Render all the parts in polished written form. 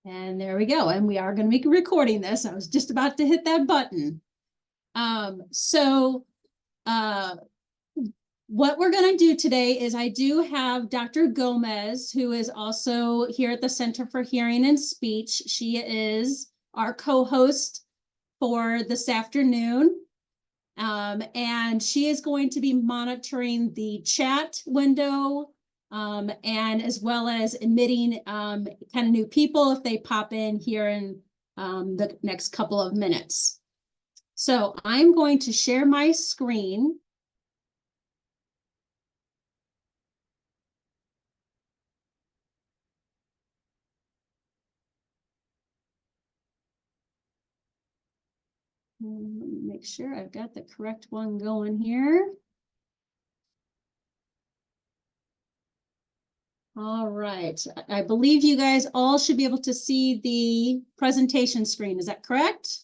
And there we go. And we are going to be recording this. I was just about to hit that button. What we're going to do today is I do have Dr. Gomez, who is also here at the Center for Hearing and Speech. She is our co-host for this afternoon. And she is going to be monitoring the chat window, and as well as admitting kind of new people if they pop in here in the next couple of minutes. So I'm going to share my screen. Let me make sure I've got the correct one going here. All right, I believe you guys all should be able to see the presentation screen. Is that correct?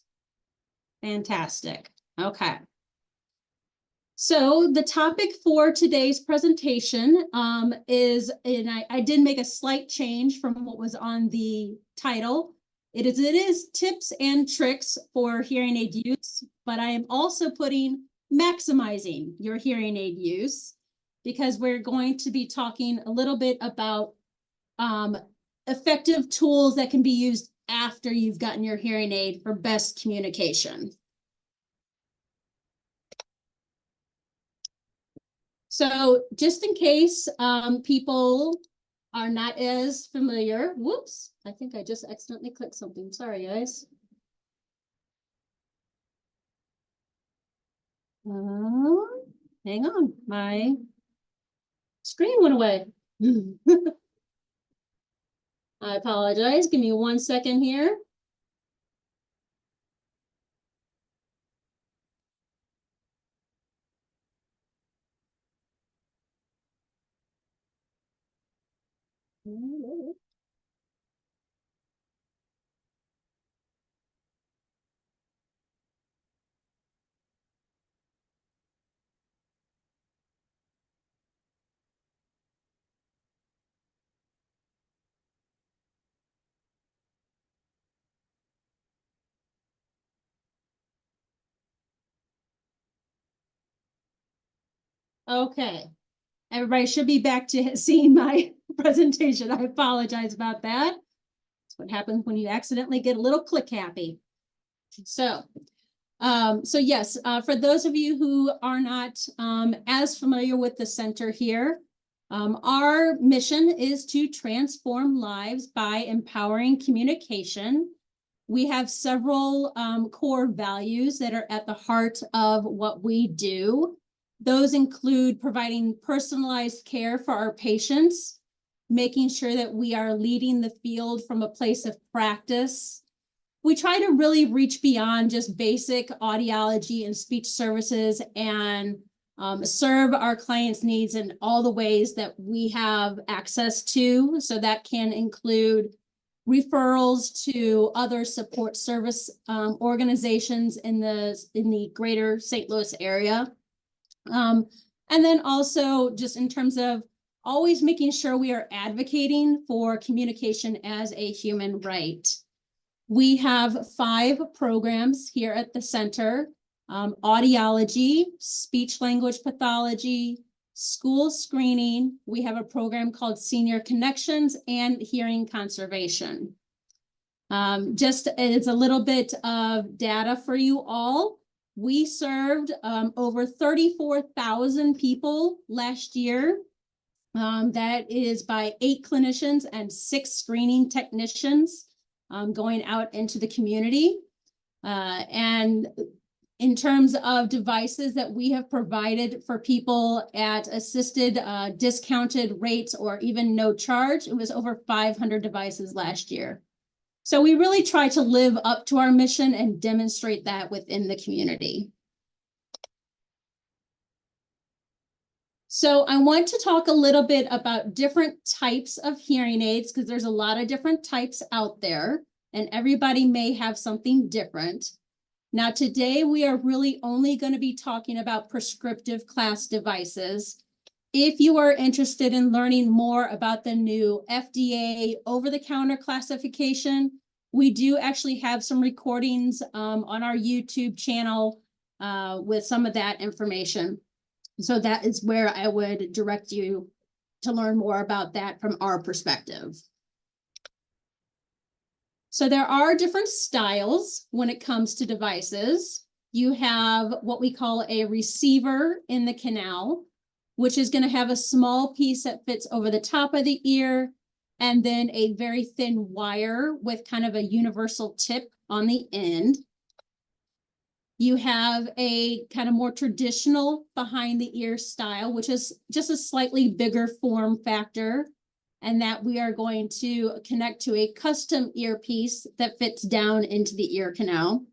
Fantastic. Okay. So the topic for today's presentation is, and I did make a slight change from what was on the title. It is tips and tricks for hearing aid use, but I am also putting maximizing your hearing aid use, because we're going to be talking a little bit about effective tools that can be used after you've gotten your hearing aid for best communication. So just in case people are not as familiar, whoops, I think I just accidentally clicked something. Sorry, guys. Hang on, my screen went away. I apologize. Give me 1 second here. Okay, everybody should be back to seeing my presentation. I apologize about that. That's what happens when you accidentally get a little click happy. So yes, for those of you who are not as familiar with the center here, our mission is to transform lives by empowering communication. We have several core values that are at the heart of what we do. Those include providing personalized care for our patients, making sure that we are leading the field from a place of practice. We try to really reach beyond just basic audiology and speech services and serve our clients' needs in all the ways that we have access to. So that can include referrals to other support service organizations in the greater St. Louis area. And then also just in terms of always making sure we are advocating for communication as a human right. We have 5 programs here at the center: audiology, speech language pathology, school screening. We have a program called Senior Connections, and hearing conservation. Just as a little bit of data for you all, we served over 34,000 people last year. That is by 8 clinicians and 6 screening technicians going out into the community. And in terms of devices that we have provided for people at assisted, discounted rates, or even no charge, it was over 500 devices last year. So we really try to live up to our mission and demonstrate that within the community. So I want to talk a little bit about different types of hearing aids, because there's a lot of different types out there, and everybody may have something different. Now, today we are really only going to be talking about prescriptive class devices. If you are interested in learning more about the new FDA over-the-counter classification, we do actually have some recordings on our YouTube channel with some of that information. So that is where I would direct you to learn more about that from our perspective. So there are different styles when it comes to devices. You have what we call a receiver in the canal, which is going to have a small piece that fits over the top of the ear, and then a very thin wire with kind of a universal tip on the end. You have a kind of more traditional behind the ear style, which is just a slightly bigger form factor, and that we are going to connect to a custom earpiece that fits down into the ear canal.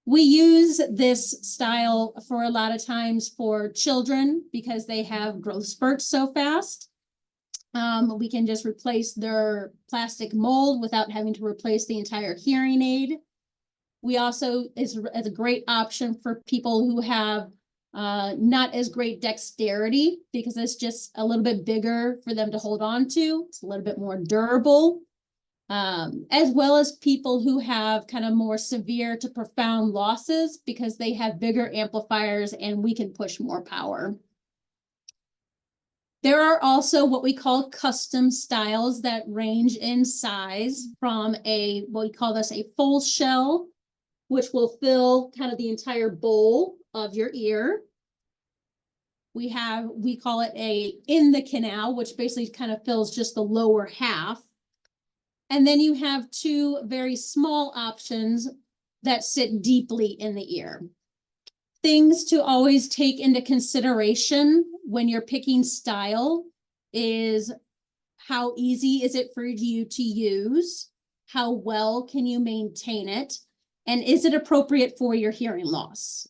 We use this style for a lot of times for children because they have growth spurts so fast. We can just replace their plastic mold without having to replace the entire hearing aid. We also is a great option for people who have not as great dexterity because it's just a little bit bigger for them to hold on to. It's a little bit more durable. As well as people who have kind of more severe to profound losses because they have bigger amplifiers and we can push more power. There are also what we call custom styles that range in size from what we call this a full shell, which will fill kind of the entire bowl of your ear. We call it a in the canal, which basically kind of fills just the lower half. And then you have two very small options that sit deeply in the ear. Things to always take into consideration when you're picking style is how easy is it for you to use? How well can you maintain it? And is it appropriate for your hearing loss?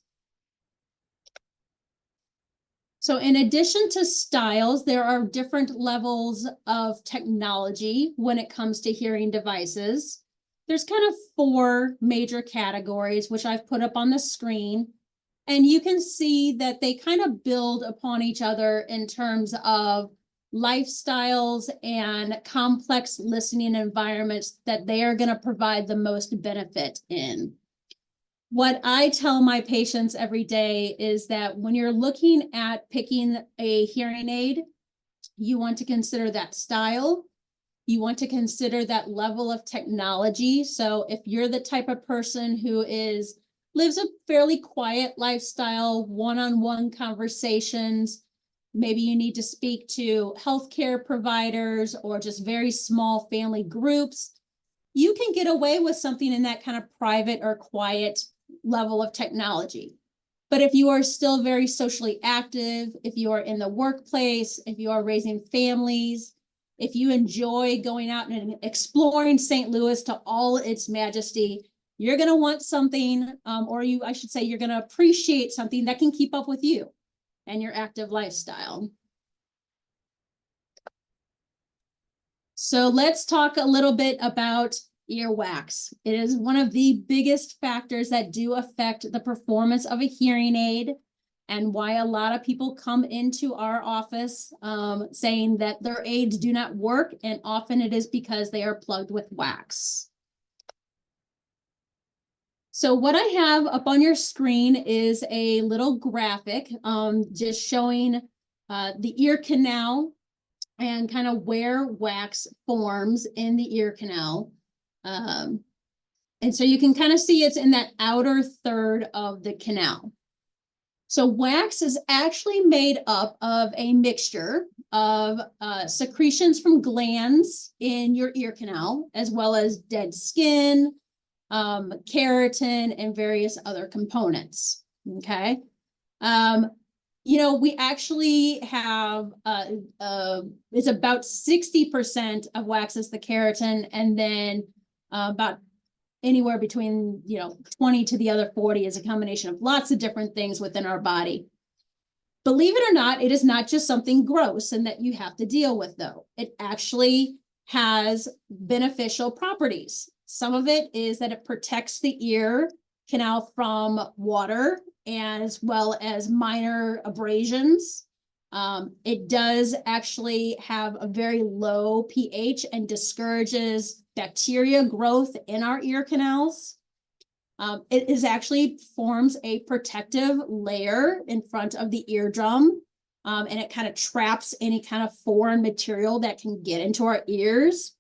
So in addition to styles, there are different levels of technology when it comes to hearing devices. There's kind of 4 major categories, which I've put up on the screen. And you can see that they kind of build upon each other in terms of lifestyles and complex listening environments that they are going to provide the most benefit in. What I tell my patients every day is that when you're looking at picking a hearing aid, you want to consider that style. You want to consider that level of technology. So if you're the type of person who lives a fairly quiet lifestyle, one-on-one conversations, maybe you need to speak to healthcare providers or just very small family groups, you can get away with something in that kind of private or quiet level of technology. But if you are still very socially active, if you are in the workplace, if you are raising families, if you enjoy going out and exploring St. Louis to all its majesty, you're going to want something, I should say, you're going to appreciate something that can keep up with you and your active lifestyle. So let's talk a little bit about earwax. It is one of the biggest factors that do affect the performance of a hearing aid, and why a lot of people come into our office saying that their aids do not work, and often it is because they are plugged with wax. So what I have up on your screen is a little graphic just showing the ear canal and kind of where wax forms in the ear canal. And so you can kind of see it's in that outer third of the canal. So wax is actually made up of a mixture of secretions from glands in your ear canal, as well as dead skin, keratin, and various other components. Okay. We actually have, it's about 60% of wax is the keratin, and then about anywhere between 20 to the other 40 is a combination of lots of different things within our body. Believe it or not, it is not just something gross and that you have to deal with, though. It actually has beneficial properties. Some of it is that it protects the ear canal from water as well as minor abrasions. It does actually have a very low pH and discourages bacteria growth in our ear canals. It is actually forms a protective layer in front of the eardrum, and it kind of traps any kind of foreign material that can get into our ears.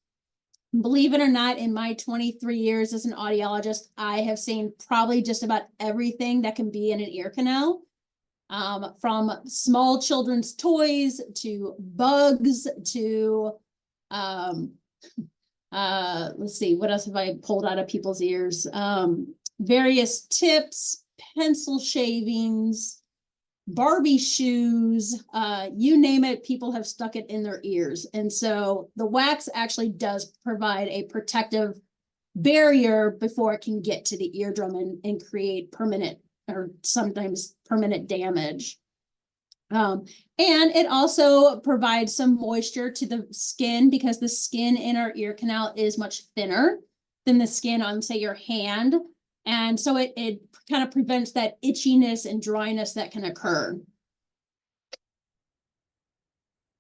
Believe it or not, in my 23 years as an audiologist, I have seen probably just about everything that can be in an ear canal. From small children's toys to bugs to let's see, what else have I pulled out of people's ears? Various tips, pencil shavings, Barbie shoes, you name it, people have stuck it in their ears. And so the wax actually does provide a protective barrier before it can get to the eardrum and create permanent or sometimes permanent damage. And it also provides some moisture to the skin because the skin in our ear canal is much thinner than the skin on, say, your hand. And so it kind of prevents that itchiness and dryness that can occur.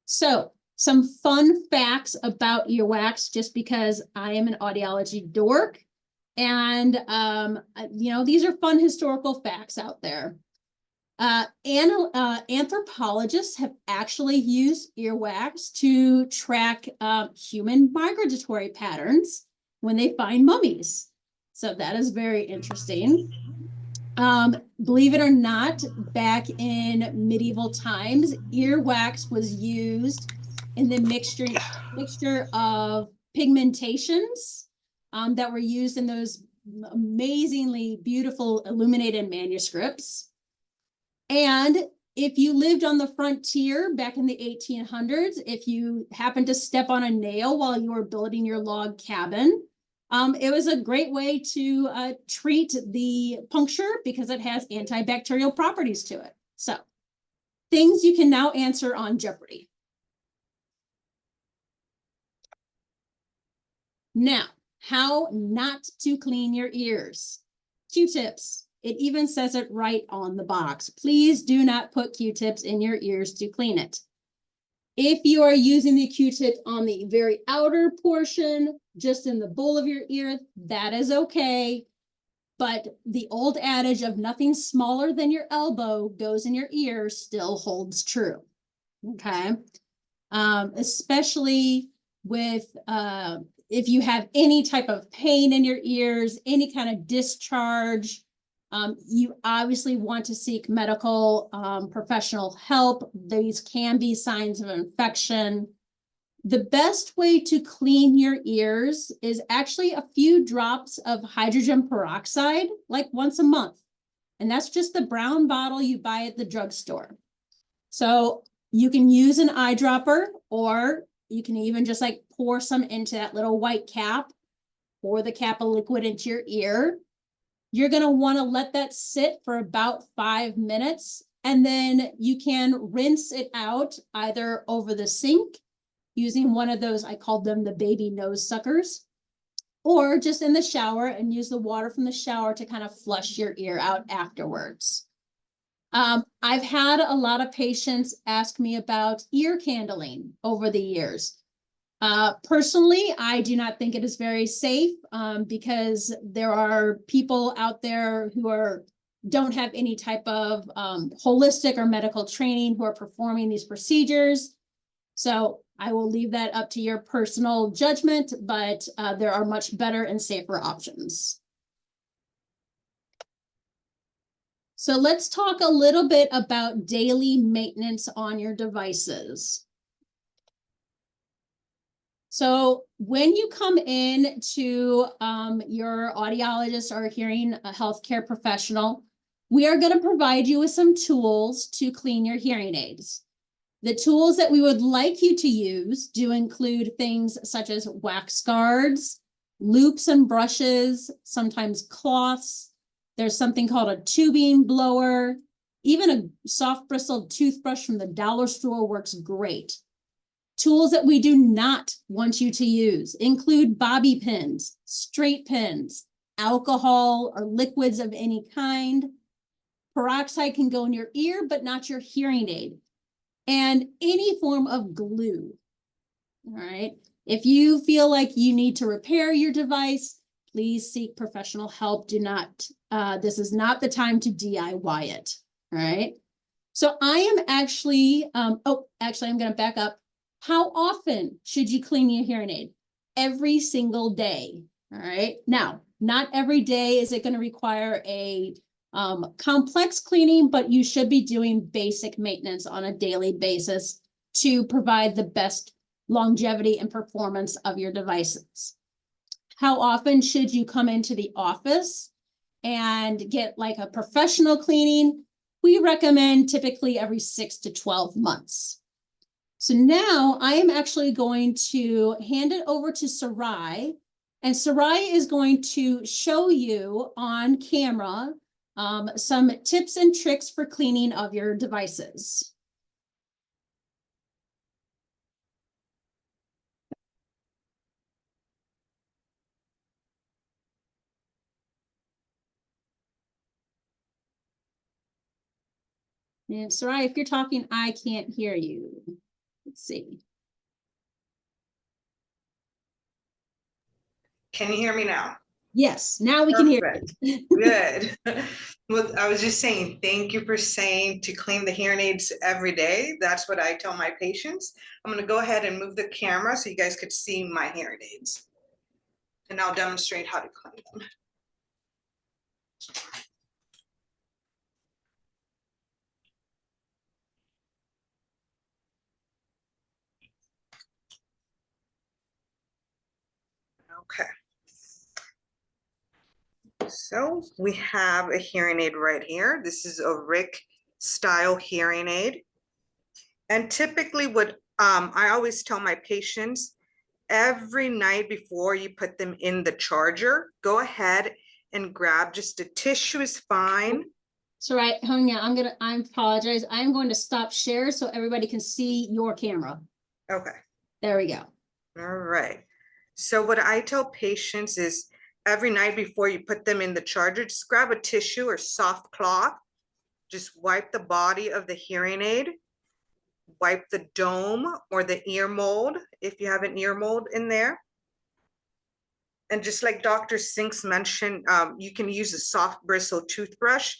So some fun facts about earwax, just because I am an audiology dork. And, you know, these are fun historical facts out there. Anthropologists have actually used earwax to track human migratory patterns when they find mummies. So that is very interesting. Believe it or not, back in medieval times, earwax was used in the mixture of pigmentations that were used in those amazingly beautiful illuminated manuscripts. And if you lived on the frontier back in the 1800s, if you happened to step on a nail while you were building your log cabin, it was a great way to treat the puncture because it has antibacterial properties to it. So, things you can now answer on Jeopardy. Now, how not to clean your ears. Q-tips. It even says it right on the box. Please do not put Q-tips in your ears to clean it. If you are using the Q-tip on the very outer portion, just in the bowl of your ear, that is okay. But the old adage of nothing smaller than your elbow goes in your ear still holds true. Okay. Especially with if you have any type of pain in your ears, any kind of discharge, you obviously want to seek medical professional help. These can be signs of infection. The best way to clean your ears is actually a few drops of hydrogen peroxide, like once a month. And that's just the brown bottle you buy at the drugstore. So you can use an eyedropper, or you can even just like pour some into that little white cap, pour the cap of liquid into your ear. You're going to want to let that sit for about 5 minutes, and then you can rinse it out either over the sink using one of those, I called them the baby nose suckers, or just in the shower and use the water from the shower to kind of flush your ear out afterwards. I've had a lot of patients ask me about ear candling over the years. Personally, I do not think it is very safe because there are people out there who don't have any type of holistic or medical training who are performing these procedures. So I will leave that up to your personal judgment, but there are much better and safer options. So let's talk a little bit about daily maintenance on your devices. So when you come in to your audiologist or hearing a healthcare professional, we are going to provide you with some tools to clean your hearing aids. The tools that we would like you to use do include things such as wax guards, loops and brushes, sometimes cloths. There's something called a tubing blower. Even a soft bristled toothbrush from the dollar store works great. Tools that we do not want you to use include bobby pins, straight pins, alcohol or liquids of any kind. Peroxide can go in your ear, but not your hearing aid. and any form of glue. All right. If you feel like you need to repair your device, please seek professional help. Do not, this is not the time to DIY it. All right. So I am actually, I'm going to back up. How often should you clean your hearing aid? Every single day. All right. Now, not every day is it going to require a complex cleaning, but you should be doing basic maintenance on a daily basis to provide the best longevity and performance of your devices. How often should you come into the office and get like a professional cleaning? We recommend typically every 6 to 12 months. So now I am actually going to hand it over to Saraí, and Saraí is going to show you on camera some tips and tricks for cleaning of your devices. And Saraí, if you're talking, I can't hear you. Let's see. Can you hear me now? Yes, now we can hear you. Good. Well, I was just saying, thank you for saying to clean the hearing aids every day. That's what I tell my patients. I'm going to go ahead and move the camera so you guys could see my hearing aids. And I'll demonstrate how to clean them. Okay. So we have a hearing aid right here. This is a Rick style hearing aid. And typically what I always tell my patients, every night before you put them in the charger, go ahead and grab just a tissue is fine. So right, hang on, I apologize. I'm going to stop share so everybody can see your camera. Okay. There we go. All right. So what I tell patients is every night before you put them in the charger, just grab a tissue or soft cloth, just wipe the body of the hearing aid, wipe the dome or the ear mold if you have an ear mold in there. And just like Dr. Sinks mentioned, you can use a soft bristle toothbrush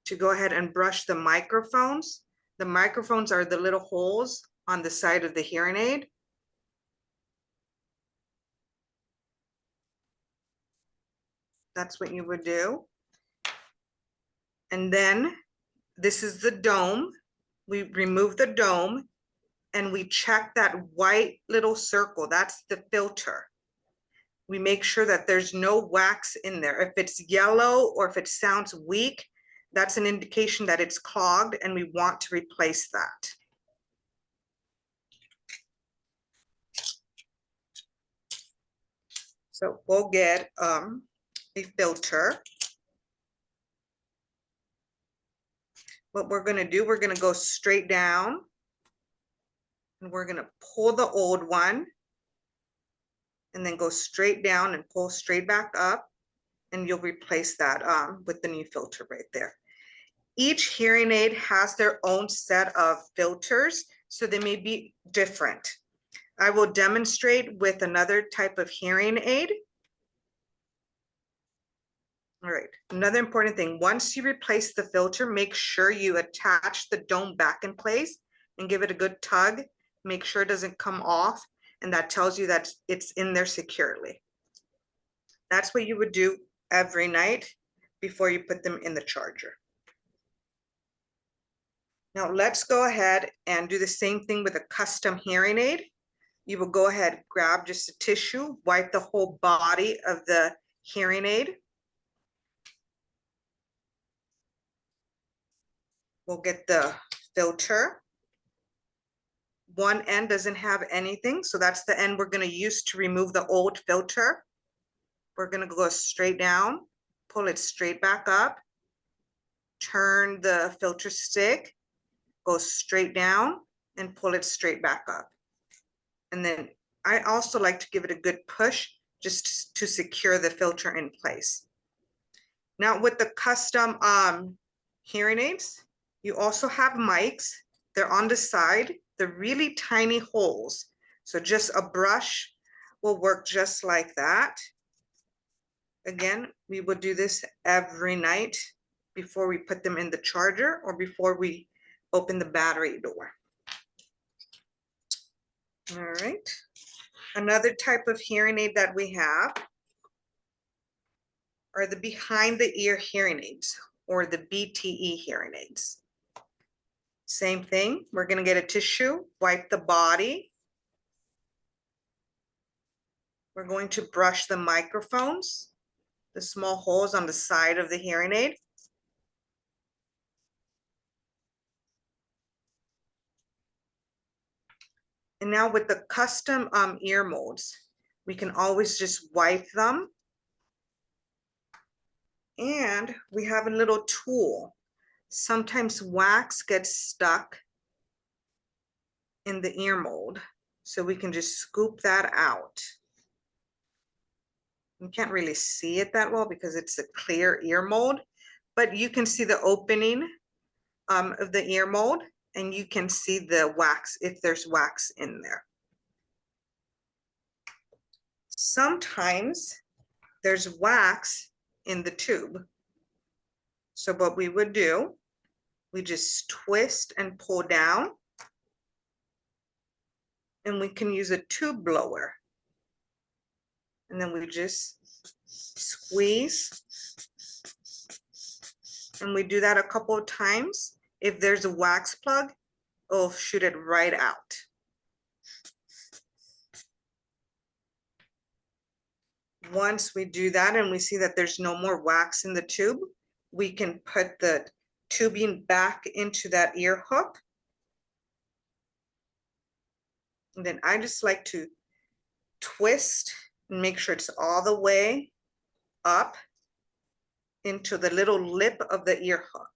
to go ahead and brush the microphones. The microphones are the little holes on the side of the hearing aid. That's what you would do. And then this is the dome. We remove the dome and we check that white little circle. That's the filter. We make sure that there's no wax in there. If it's yellow or if it sounds weak, that's an indication that it's clogged and we want to replace that. So we'll get a filter. What we're going to do, we're going to go straight down and we're going to pull the old one and then go straight down and pull straight back up, and you'll replace that with the new filter right there. Each hearing aid has their own set of filters, so they may be different. I will demonstrate with another type of hearing aid. All right, another important thing, once you replace the filter, make sure you attach the dome back in place and give it a good tug. Make sure it doesn't come off, and that tells you that it's in there securely. That's what you would do every night before you put them in the charger. Now let's go ahead and do the same thing with a custom hearing aid. You will go ahead, grab just a tissue, wipe the whole body of the hearing aid. We'll get the filter. One end doesn't have anything, so that's the end we're going to use to remove the old filter. We're going to go straight down, pull it straight back up, turn the filter stick, go straight down and pull it straight back up. And then I also like to give it a good push just to secure the filter in place. Now with the custom hearing aids, you also have mics. They're on the side. They're really tiny holes. So just a brush will work just like that. Again, we would do this every night before we put them in the charger or before we open the battery door. All right. Another type of hearing aid that we have are the behind the ear hearing aids, or the BTE hearing aids. Same thing, we're gonna get a tissue, wipe the body. We're going to brush the microphones, the small holes on the side of the hearing aid. And now with the custom ear molds, we can always just wipe them. And we have a little tool. Sometimes wax gets stuck in the ear mold, so we can just scoop that out. You can't really see it that well because it's a clear ear mold, but you can see the opening of the ear mold, and you can see the wax if there's wax in there. Sometimes there's wax in the tube. So what we would do, we just twist and pull down, and we can use a tube blower. And then we just squeeze. And we do that a couple of times. If there's a wax plug, it'll shoot it right out. Once we do that and we see that there's no more wax in the tube, we can put the tubing back into that ear hook. And then I just like to twist and make sure it's all the way up into the little lip of the ear hook.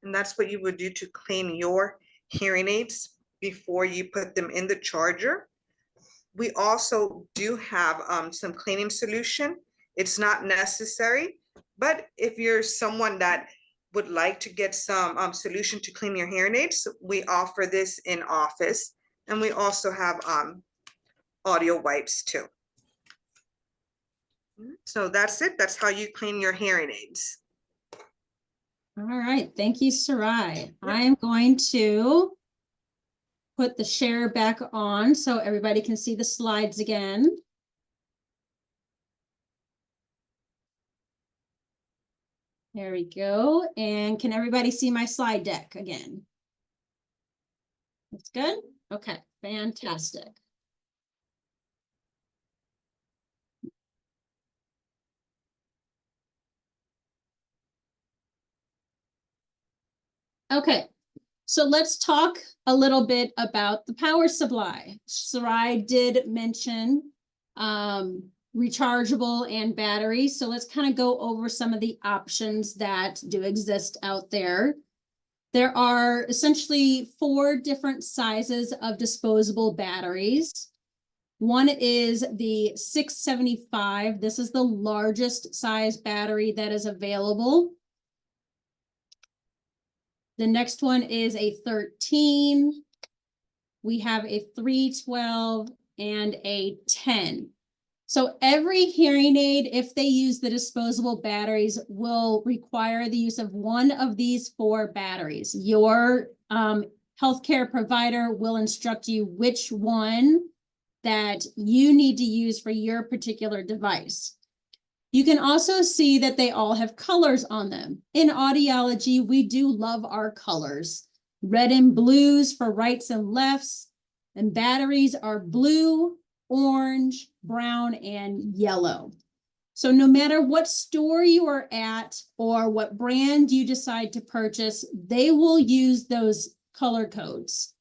And that's what you would do to clean your hearing aids before you put them in the charger. We also do have some cleaning solution. It's not necessary, but if you're someone that would like to get some solution to clean your hearing aids, we offer this in office, and we also have audio wipes too. So that's it. That's how you clean your hearing aids. All right, thank you, Saraí. I am going to put the share back on so everybody can see the slides again. There we go. And can everybody see my slide deck again? That's good. Okay, fantastic. Okay, so let's talk a little bit about the power supply. Saraí did mention rechargeable and battery. So let's kind of go over some of the options that do exist out there. There are essentially 4 different sizes of disposable batteries. One is the 675. This is the largest size battery that is available. The next one is a 13. We have a 312 and a 10. So every hearing aid, if they use the disposable batteries, will require the use of one of these 4 batteries. Your healthcare provider will instruct you which one that you need to use for your particular device. You can also see that they all have colors on them. In audiology, we do love our colors. Red and blues for rights and lefts, and batteries are blue, orange, brown, and yellow. So no matter what store you are at or what brand you decide to purchase, they will use those color codes.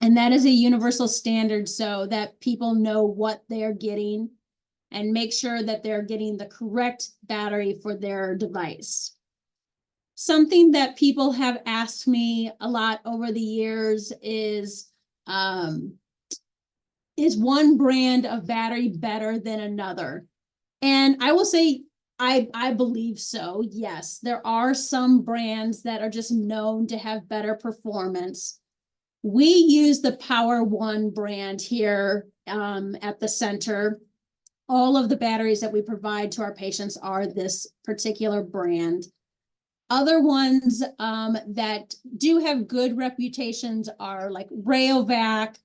And that is a universal standard so that people know what they're getting and make sure that they're getting the correct battery for their device. Something that people have asked me a lot over the years is one brand of battery better than another? And I will say I believe so, yes. There are some brands that are just known to have better performance. We use the Power One brand here at the center. All of the batteries that we provide to our patients are this particular brand. Other ones that do have good reputations are like Rayovac.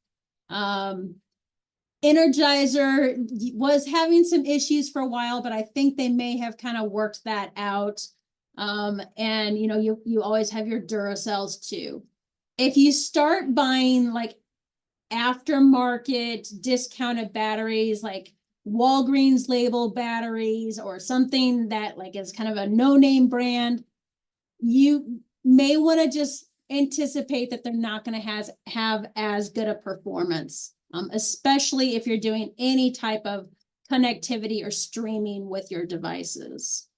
Energizer was having some issues for a while, but I think they may have kind of worked that out. And you always have your Duracells too. If you start buying like aftermarket discounted batteries, like Walgreens label batteries or something that like is kind of a no-name brand, you may want to just anticipate that they're not going to have as good a performance, especially if you're doing any type of connectivity or streaming with your devices.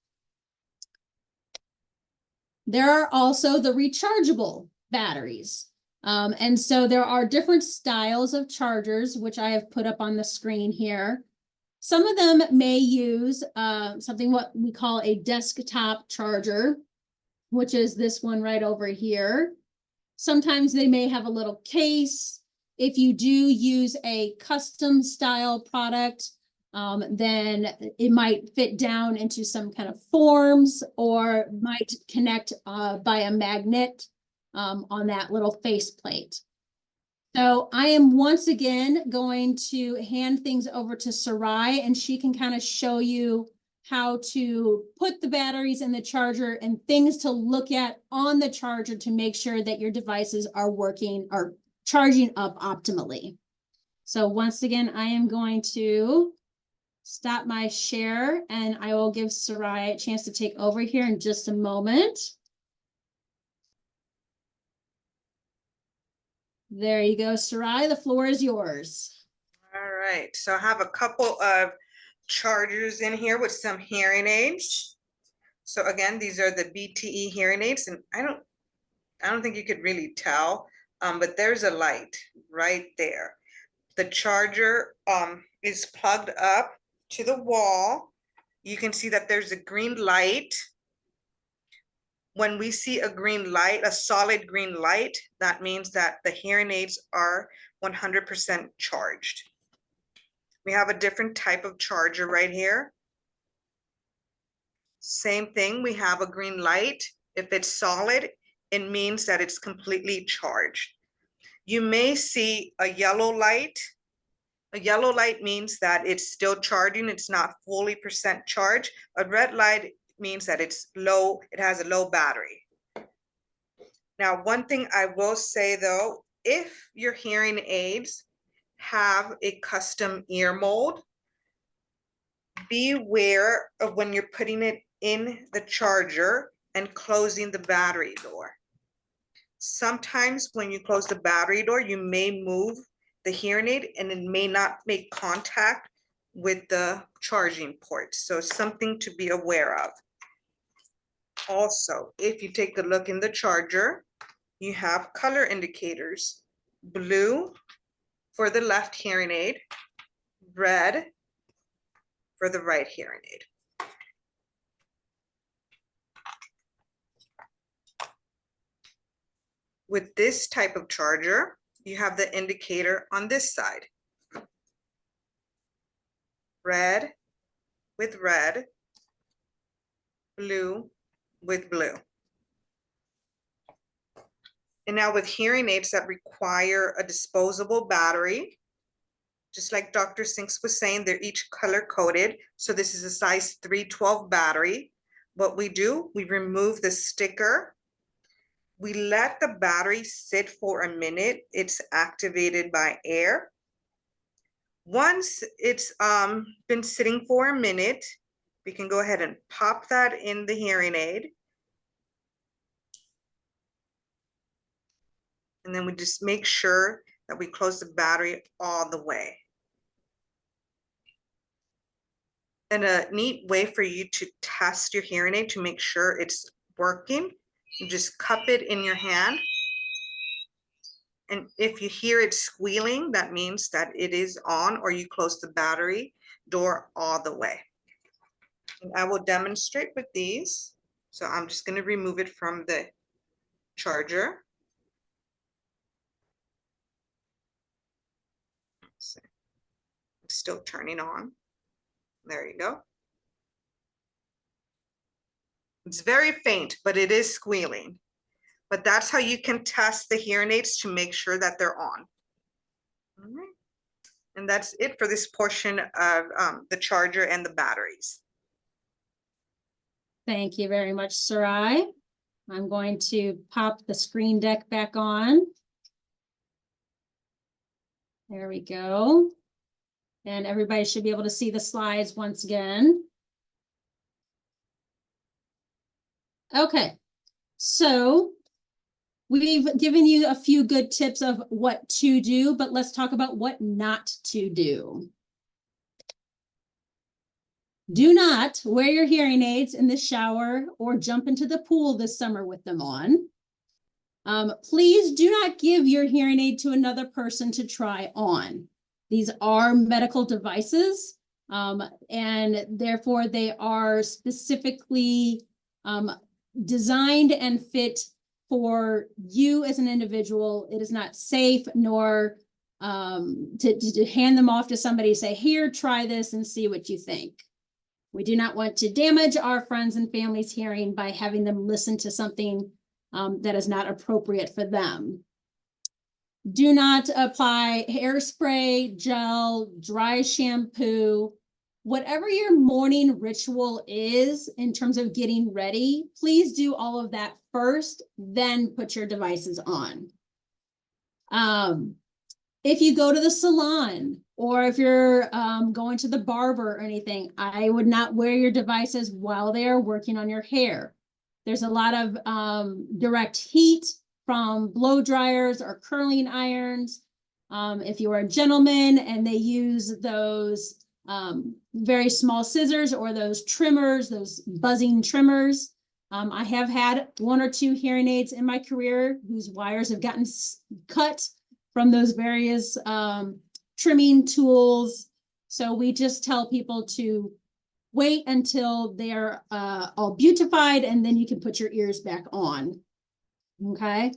There are also the rechargeable batteries. And so there are different styles of chargers, which I have put up on the screen here. Some of them may use something what we call a desktop charger, which is this one right over here. Sometimes they may have a little case. If you do use a custom style product, then it might fit down into some kind of forms or might connect by a magnet on that little faceplate. So I am once again going to hand things over to Saraí, and she can kind of show you how to put the batteries in the charger and things to look at on the charger to make sure that your devices are working or charging up optimally. So once again, I am going to stop my share and I will give Saraí a chance to take over here in just a moment. There you go, Saraí, the floor is yours. All right, so I have a couple of chargers in here with some hearing aids. So again, these are the BTE hearing aids, and I don't think you could really tell, but there's a light right there. The charger is plugged up to the wall. You can see that there's a green light. When we see a green light, a solid green light, that means that the hearing aids are 100% charged. We have a different type of charger right here. Same thing, we have a green light. If it's solid, it means that it's completely charged. You may see a yellow light. A yellow light means that it's still charging, it's not fully percent charged. A red light means that it's low, it has a low battery. Now, one thing I will say though, if your hearing aids have a custom ear mold, beware of when you're putting it in the charger and closing the battery door. Sometimes when you close the battery door, you may move the hearing aid and it may not make contact with the charging port. So something to be aware of. Also, if you take a look in the charger, you have color indicators. Blue for the left hearing aid, red for the right hearing aid. With this type of charger, you have the indicator on this side. Red with red, blue with blue. And now with hearing aids that require a disposable battery, just like Dr. Sinks was saying, they're each color coded. So this is a size 312 battery. What we do, we remove the sticker. We let the battery sit for a minute. It's activated by air. Once it's been sitting for a minute, we can go ahead and pop that in the hearing aid. And then we just make sure that we close the battery all the way. And a neat way for you to test your hearing aid to make sure it's working, you just cup it in your hand. And if you hear it squealing, that means that it is on, or you close the battery door all the way. And I will demonstrate with these. So I'm just going to remove it from the charger. It's still turning on. There you go. It's very faint, but it is squealing. But that's how you can test the hearing aids to make sure that they're on. All right. And that's it for this portion of the charger and the batteries. Thank you very much, Saraí. I'm going to pop the screen deck back on. There we go. And everybody should be able to see the slides once again. Okay, so we've given you a few good tips of what to do, but let's talk about what not to do. Do not wear your hearing aids in the shower or jump into the pool this summer with them on. Please do not give your hearing aid to another person to try on. These are medical devices, and therefore they are specifically designed and fit for you as an individual. It is not safe nor to hand them off to somebody, say, here, try this and see what you think. We do not want to damage our friends and family's hearing by having them listen to something that is not appropriate for them. Do not apply hairspray, gel, dry shampoo, whatever your morning ritual is in terms of getting ready. Please do all of that first, then put your devices on. If you go to the salon or if you're going to the barber or anything, I would not wear your devices while they are working on your hair. There's a lot of direct heat from blow dryers or curling irons. If you are a gentleman and they use those very small scissors or those trimmers, those buzzing trimmers. I have had 1 or 2 hearing aids in my career whose wires have gotten cut from those various trimming tools. So we just tell people to wait until they're all beautified and then you can put your ears back on. Okay.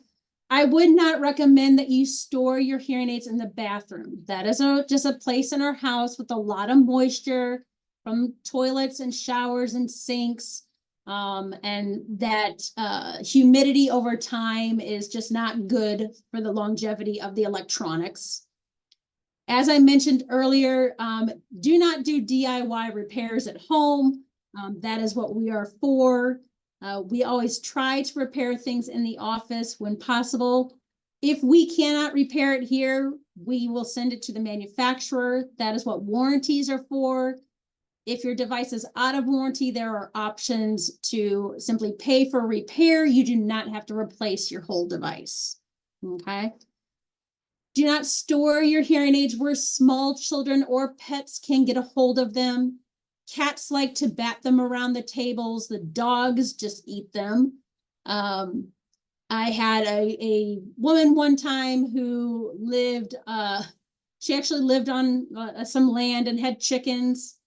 I would not recommend that you store your hearing aids in the bathroom. That is just a place in our house with a lot of moisture from toilets and showers and sinks. And that humidity over time is just not good for the longevity of the electronics. As I mentioned earlier, do not do DIY repairs at home. That is what we are for. We always try to repair things in the office when possible. If we cannot repair it here, we will send it to the manufacturer. That is what warranties are for. If your device is out of warranty, there are options to simply pay for repair. You do not have to replace your whole device. Okay. Do not store your hearing aids where small children or pets can get a hold of them. Cats like to bat them around the tables. The dogs just eat them. I had a woman one time who lived, she actually lived on some land and had chickens.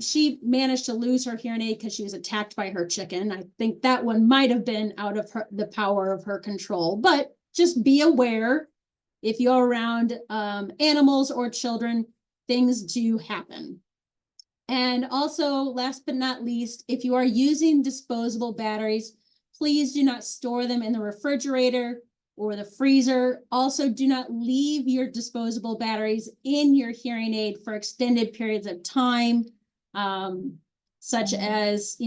She managed to lose her hearing aid because she was attacked by her chicken. I think that one might have been out of the power of her control, but just be aware if you're around animals or children, things do happen. And also, last but not least, if you are using disposable batteries, please do not store them in the refrigerator or the freezer. Also, do not leave your disposable batteries in your hearing aid for extended periods of time, such as,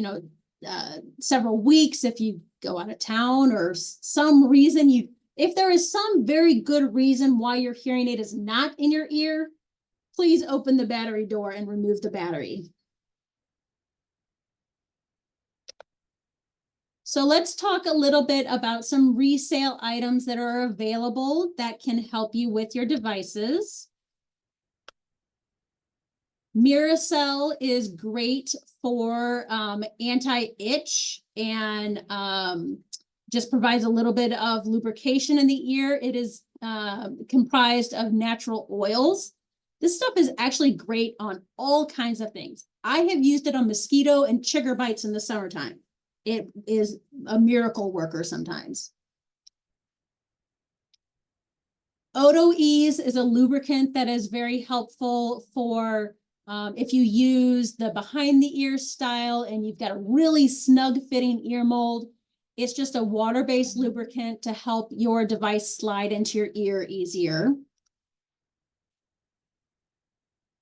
several weeks if you go out of town or some reason if there is some very good reason why your hearing aid is not in your ear, please open the battery door and remove the battery. So let's talk a little bit about some resale items that are available that can help you with your devices. Miracell is great for anti-itch and just provides a little bit of lubrication in the ear. It is comprised of natural oils. This stuff is actually great on all kinds of things. I have used it on mosquito and chigger bites in the summertime. It is a miracle worker sometimes. Odo Ease is a lubricant that is very helpful for if you use the behind the ear style and you've got a really snug fitting ear mold. It's just a water-based lubricant to help your device slide into your ear easier.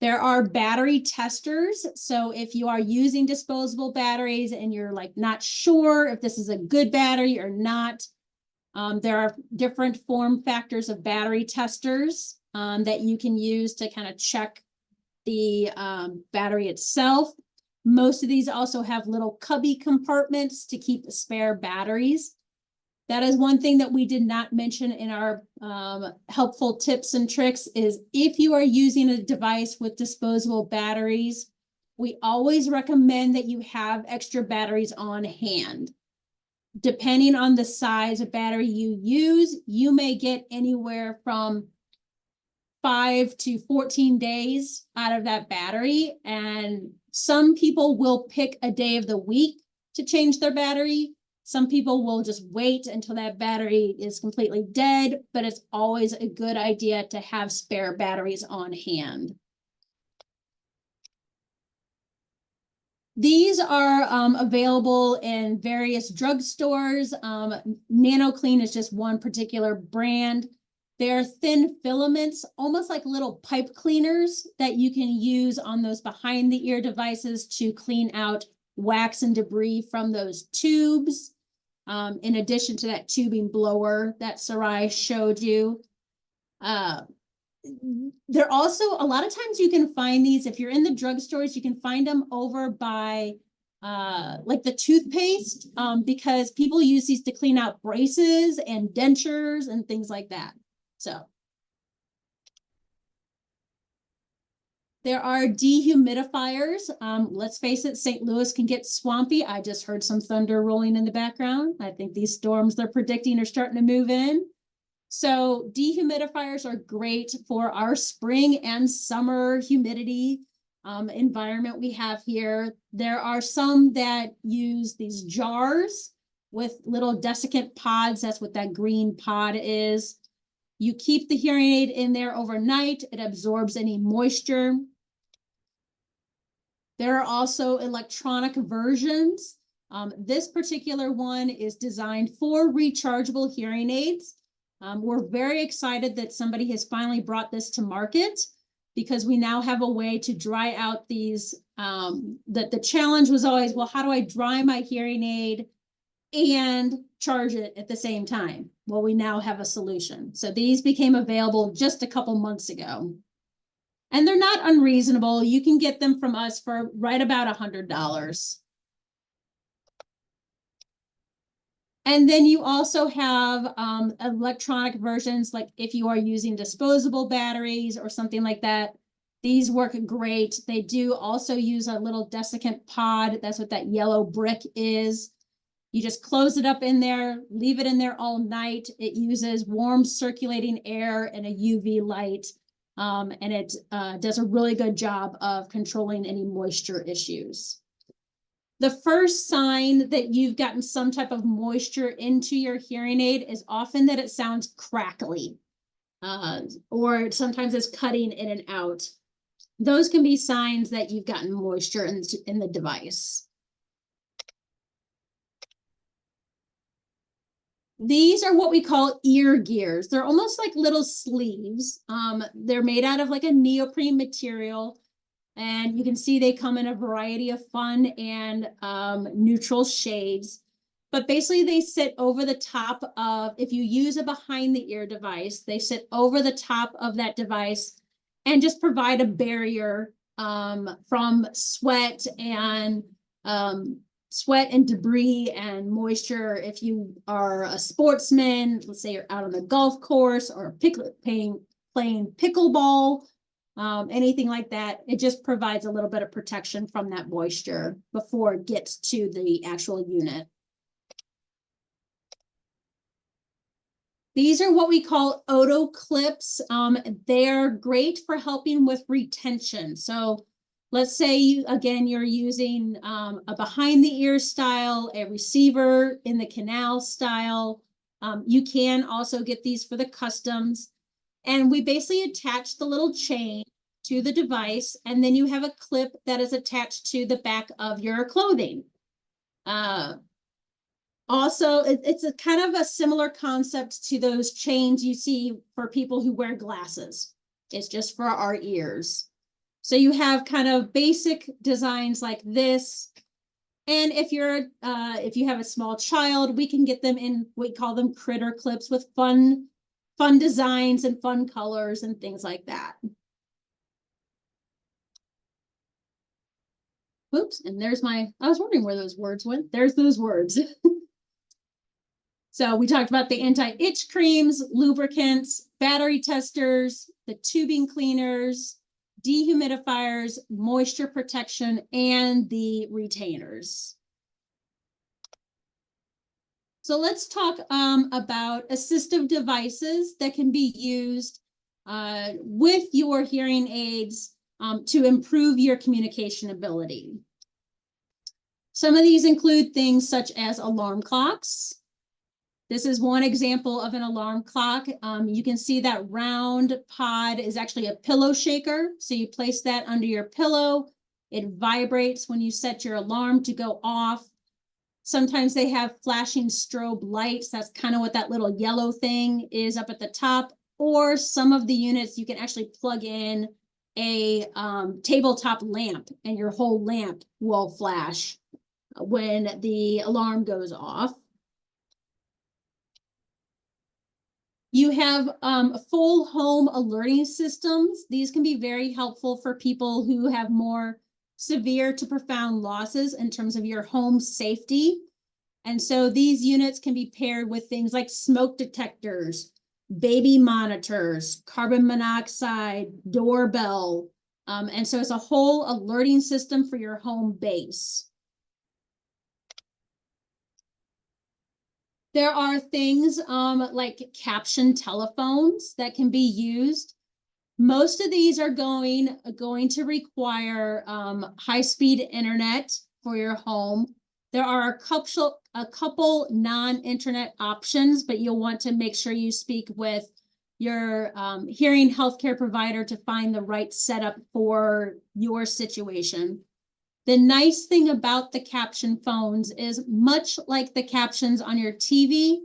There are battery testers. So if you are using disposable batteries and you're like not sure if this is a good battery or not, there are different form factors of battery testers that you can use to kind of check the battery itself. Most of these also have little cubby compartments to keep the spare batteries. That is one thing that we did not mention in our helpful tips and tricks is if you are using a device with disposable batteries, we always recommend that you have extra batteries on hand. Depending on the size of battery you use, you may get anywhere from 5 to 14 days out of that battery. And some people will pick a day of the week to change their battery. Some people will just wait until that battery is completely dead, but it's always a good idea to have spare batteries on hand. These are available in various drugstores. NanoClean is just one particular brand. They're thin filaments, almost like little pipe cleaners that you can use on those behind the ear devices to clean out wax and debris from those tubes. In addition to that tubing blower that Saraí showed you. They're also, a lot of times you can find these, if you're in the drugstores, you can find them over by like the toothpaste, because people use these to clean out braces and dentures and things like that. So there are dehumidifiers. Let's face it, St. Louis can get swampy. I just heard some thunder rolling in the background. I think these storms they're predicting are starting to move in. So dehumidifiers are great for our spring and summer humidity environment we have here. There are some that use these jars with little desiccant pods. That's what that green pod is. You keep the hearing aid in there overnight. It absorbs any moisture. There are also electronic versions. This particular one is designed for rechargeable hearing aids. We're very excited that somebody has finally brought this to market because we now have a way to dry out these. That the challenge was always, well, how do I dry my hearing aid and charge it at the same time? Well, we now have a solution. So these became available just a couple months ago. And they're not unreasonable. You can get them from us for right about $100. And then you also have electronic versions, like if you are using disposable batteries or something like that, these work great. They do also use a little desiccant pod. That's what that yellow brick is. You just close it up in there, leave it in there all night. It uses warm circulating air and a UV light. And it does a really good job of controlling any moisture issues. The first sign that you've gotten some type of moisture into your hearing aid is often that it sounds crackly, or sometimes it's cutting in and out. Those can be signs that you've gotten moisture in the device. These are what we call ear gears. They're almost like little sleeves. They're made out of like a neoprene material. And you can see they come in a variety of fun and neutral shades. But basically they sit over the top of, if you use a behind the ear device, they sit over the top of that device and just provide a barrier from sweat and debris and moisture. If you are a sportsman, let's say you're out on the golf course or playing pickleball, anything like that, it just provides a little bit of protection from that moisture before it gets to the actual unit. These are what we call Odo clips. They're great for helping with retention. So let's say you're using a behind the ear style, a receiver in the canal style. You can also get these for the customs. And we basically attach the little chain to the device, and then you have a clip that is attached to the back of your clothing. Also, it's a kind of a similar concept to those chains you see for people who wear glasses. It's just for our ears. So you have kind of basic designs like this. And if you have a small child, we can get them in, we call them critter clips with fun designs and fun colors and things like that. Oops, and there's I was wondering where those words went. There's those words. So we talked about the anti-itch creams, lubricants, battery testers, the tubing cleaners, dehumidifiers, moisture protection, and the retainers. So let's talk about assistive devices that can be used with your hearing aids to improve your communication ability. Some of these include things such as alarm clocks. This is one example of an alarm clock. You can see that round pod is actually a pillow shaker. So you place that under your pillow. It vibrates when you set your alarm to go off. Sometimes they have flashing strobe lights. That's kind of what that little yellow thing is up at the top. Or some of the units, you can actually plug in a tabletop lamp and your whole lamp will flash when the alarm goes off. You have full home alerting systems. These can be very helpful for people who have more severe to profound losses in terms of your home safety. And so these units can be paired with things like smoke detectors, baby monitors, carbon monoxide, doorbell. And so it's a whole alerting system for your home base. There are things like caption telephones that can be used. Most of these are going to require high-speed internet for your home. There are a couple non-internet options, but you'll want to make sure you speak with your hearing healthcare provider to find the right setup for your situation. The nice thing about the caption phones is much like the captions on your TV,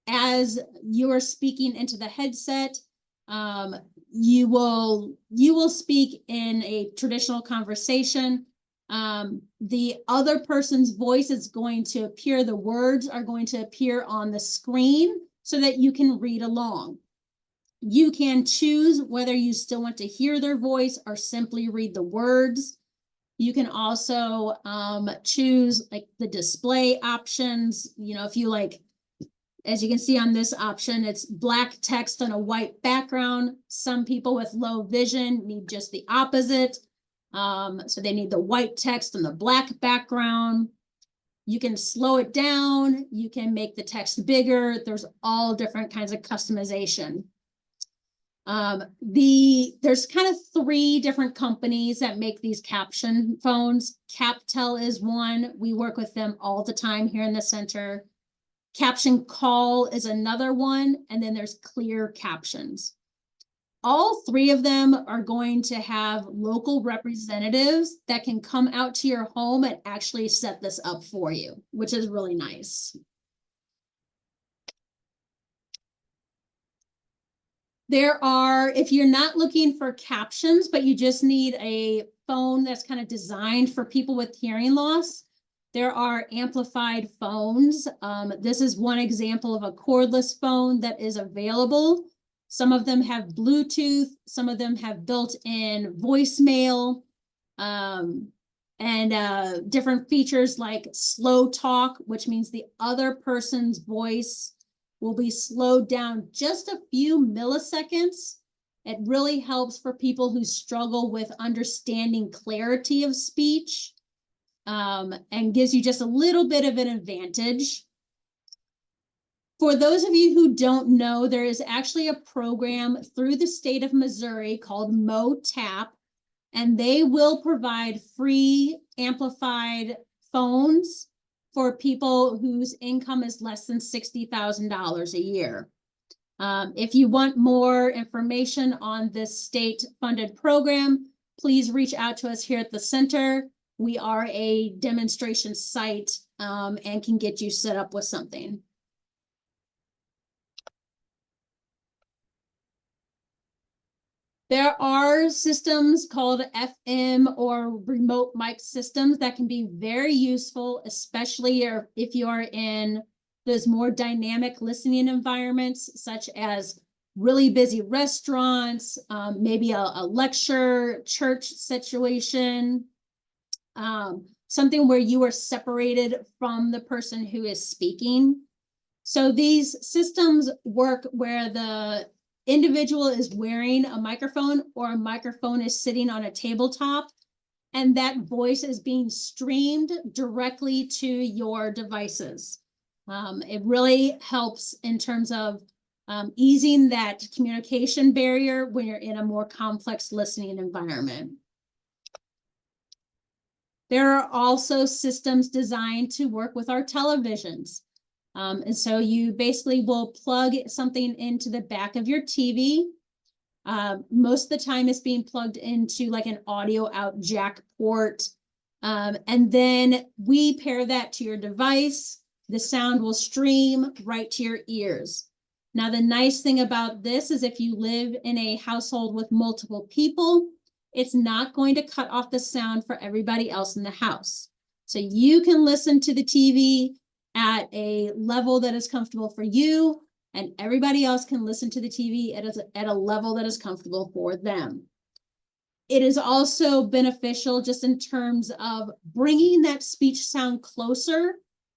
as you're speaking into the headset, you will speak in a traditional conversation. The other person's voice is going to appear, the words are going to appear on the screen so that you can read along. You can choose whether you still want to hear their voice or simply read the words. You can also choose like the display options. You know, if you like, as you can see on this option, it's black text on a white background. Some people with low vision need just the opposite. So they need the white text on the black background. You can slow it down. You can make the text bigger. There's all different kinds of customization. There's kind of 3 different companies that make these caption phones. CapTel is one. We work with them all the time here in the center. Caption Call is another one. And then there's Clear Captions. All 3 of them are going to have local representatives that can come out to your home and actually set this up for you, which is really nice. There are, if you're not looking for captions, but you just need a phone that's kind of designed for people with hearing loss, there are amplified phones. This is one example of a cordless phone that is available. Some of them have Bluetooth, some of them have built-in voicemail, and different features like slow talk, which means the other person's voice will be slowed down just a few milliseconds. It really helps for people who struggle with understanding clarity of speech, and gives you just a little bit of an advantage. For those of you who don't know, there is actually a program through the state of Missouri called MoTap, and they will provide free amplified phones for people whose income is less than $60,000 a year. If you want more information on this state-funded program, please reach out to us here at the center. We are a demonstration site and can get you set up with something. There are systems called FM or remote mic systems that can be very useful, especially if you are in those more dynamic listening environments, such as really busy restaurants, maybe a lecture, church situation, something where you are separated from the person who is speaking. So these systems work where the individual is wearing a microphone or a microphone is sitting on a tabletop, and that voice is being streamed directly to your devices. It really helps in terms of easing that communication barrier when you're in a more complex listening environment. There are also systems designed to work with our televisions. And so you basically will plug something into the back of your TV. Most of the time it's being plugged into like an audio out jack port. And then we pair that to your device. The sound will stream right to your ears. Now, the nice thing about this is if you live in a household with multiple people, it's not going to cut off the sound for everybody else in the house. So you can listen to the TV at a level that is comfortable for you, and everybody else can listen to the TV at a level that is comfortable for them. It is also beneficial just in terms of bringing that speech sound closer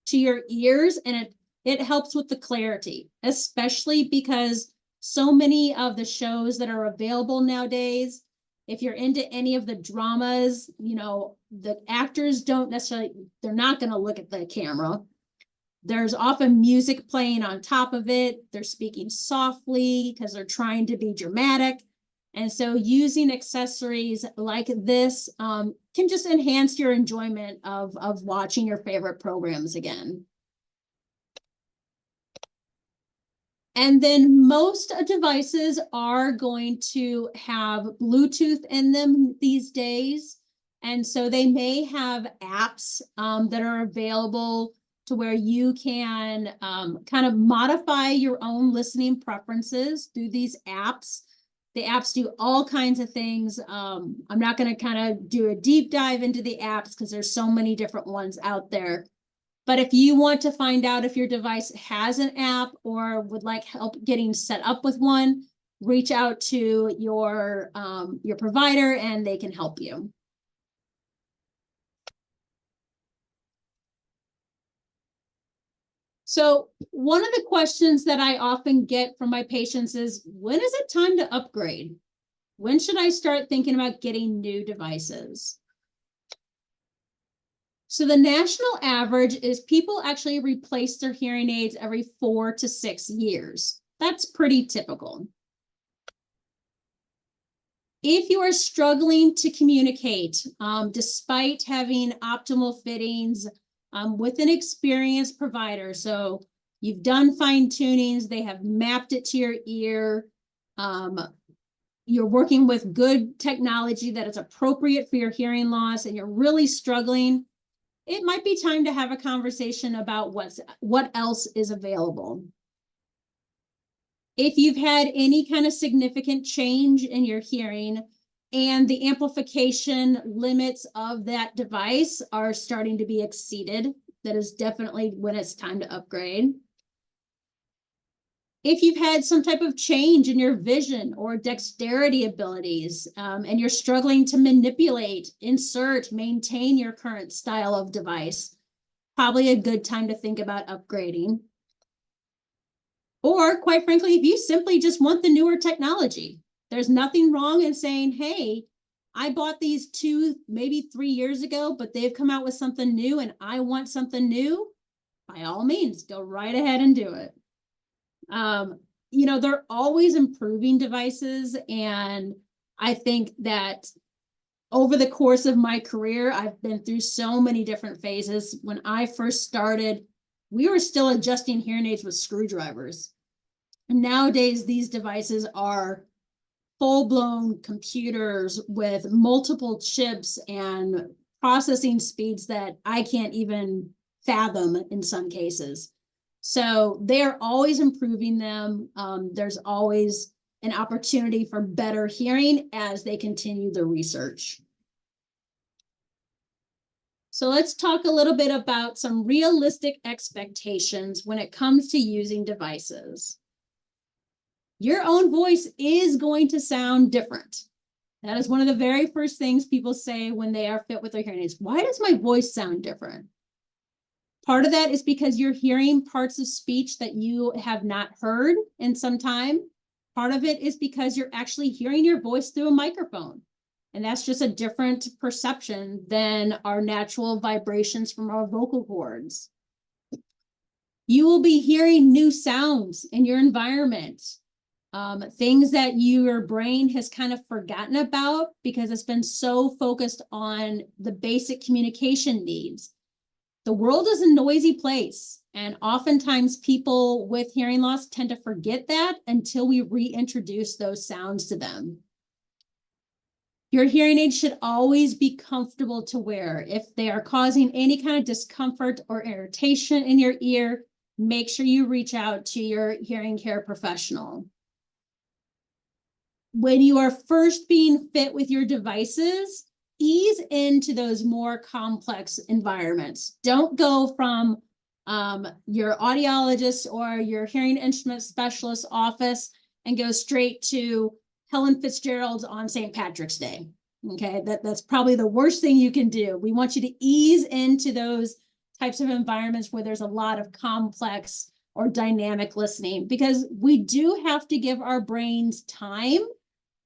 to your ears, and it helps with the clarity, especially because so many of the shows that are available nowadays, if you're into any of the dramas, you know, the actors don't necessarily, they're not going to look at the camera. There's often music playing on top of it. They're speaking softly because they're trying to be dramatic. And so using accessories like this can just enhance your enjoyment of watching your favorite programs again. And then most devices are going to have Bluetooth in them these days. And so they may have apps that are available to where you can kind of modify your own listening preferences through these apps. The apps do all kinds of things. I'm not going to kind of do a deep dive into the apps because there's so many different ones out there. But if you want to find out if your device has an app or would like help getting set up with one, reach out to your provider and they can help you. So one of the questions that I often get from my patients is, when is it time to upgrade? When should I start thinking about getting new devices? So the national average is people actually replace their hearing aids every 4 to 6 years. That's pretty typical. If you are struggling to communicate, despite having optimal fittings with an experienced provider, so you've done fine tunings, they have mapped it to your ear, you're working with good technology that is appropriate for your hearing loss, and you're really struggling, it might be time to have a conversation about what else is available. If you've had any kind of significant change in your hearing and the amplification limits of that device are starting to be exceeded, that is definitely when it's time to upgrade. If you've had some type of change in your vision or dexterity abilities, and you're struggling to manipulate, insert, maintain your current style of device, probably a good time to think about upgrading. Or quite frankly, if you simply just want the newer technology, there's nothing wrong in saying, hey, I bought these 2, maybe 3 years ago, but they've come out with something new and I want something new. By all means, go right ahead and do it. You know, they're always improving devices. And I think that over the course of my career, I've been through so many different phases. When I first started, we were still adjusting hearing aids with screwdrivers. And nowadays, these devices are full-blown computers with multiple chips and processing speeds that I can't even fathom in some cases. So they're always improving them. There's always an opportunity for better hearing as they continue the research. So let's talk a little bit about some realistic expectations when it comes to using devices. Your own voice is going to sound different. That is one of the very first things people say when they are fit with their hearing aids. Why does my voice sound different? Part of that is because you're hearing parts of speech that you have not heard in some time. Part of it is because you're actually hearing your voice through a microphone. And that's just a different perception than our natural vibrations from our vocal cords. You will be hearing new sounds in your environment. Things that your brain has kind of forgotten about because it's been so focused on the basic communication needs. The world is a noisy place, and oftentimes people with hearing loss tend to forget that until we reintroduce those sounds to them. Your hearing aids should always be comfortable to wear. If they are causing any kind of discomfort or irritation in your ear, make sure you reach out to your hearing care professional. When you are first being fit with your devices, ease into those more complex environments. Don't go from your audiologist or your hearing instrument specialist office and go straight to Helen Fitzgerald's on St. Patrick's Day. Okay, that's probably the worst thing you can do. We want you to ease into those types of environments where there's a lot of complex or dynamic listening, because we do have to give our brains time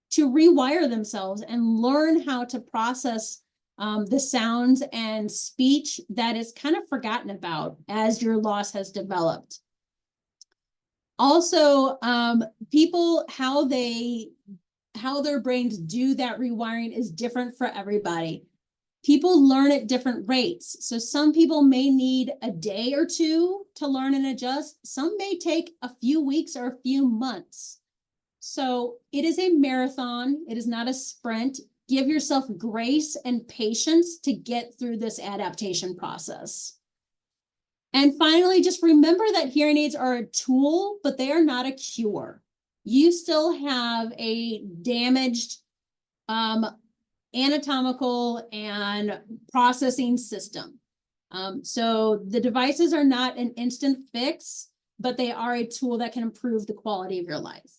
to rewire themselves and learn how to process the sounds and speech that is kind of forgotten about as your loss has developed. Also, people, how their brains do that rewiring is different for everybody. People learn at different rates. So some people may need a day or two to learn and adjust. Some may take a few weeks or a few months. So it is a marathon. It is not a sprint. Give yourself grace and patience to get through this adaptation process. And finally, just remember that hearing aids are a tool, but they are not a cure. You still have a damaged anatomical and processing system. So the devices are not an instant fix, but they are a tool that can improve the quality of your life.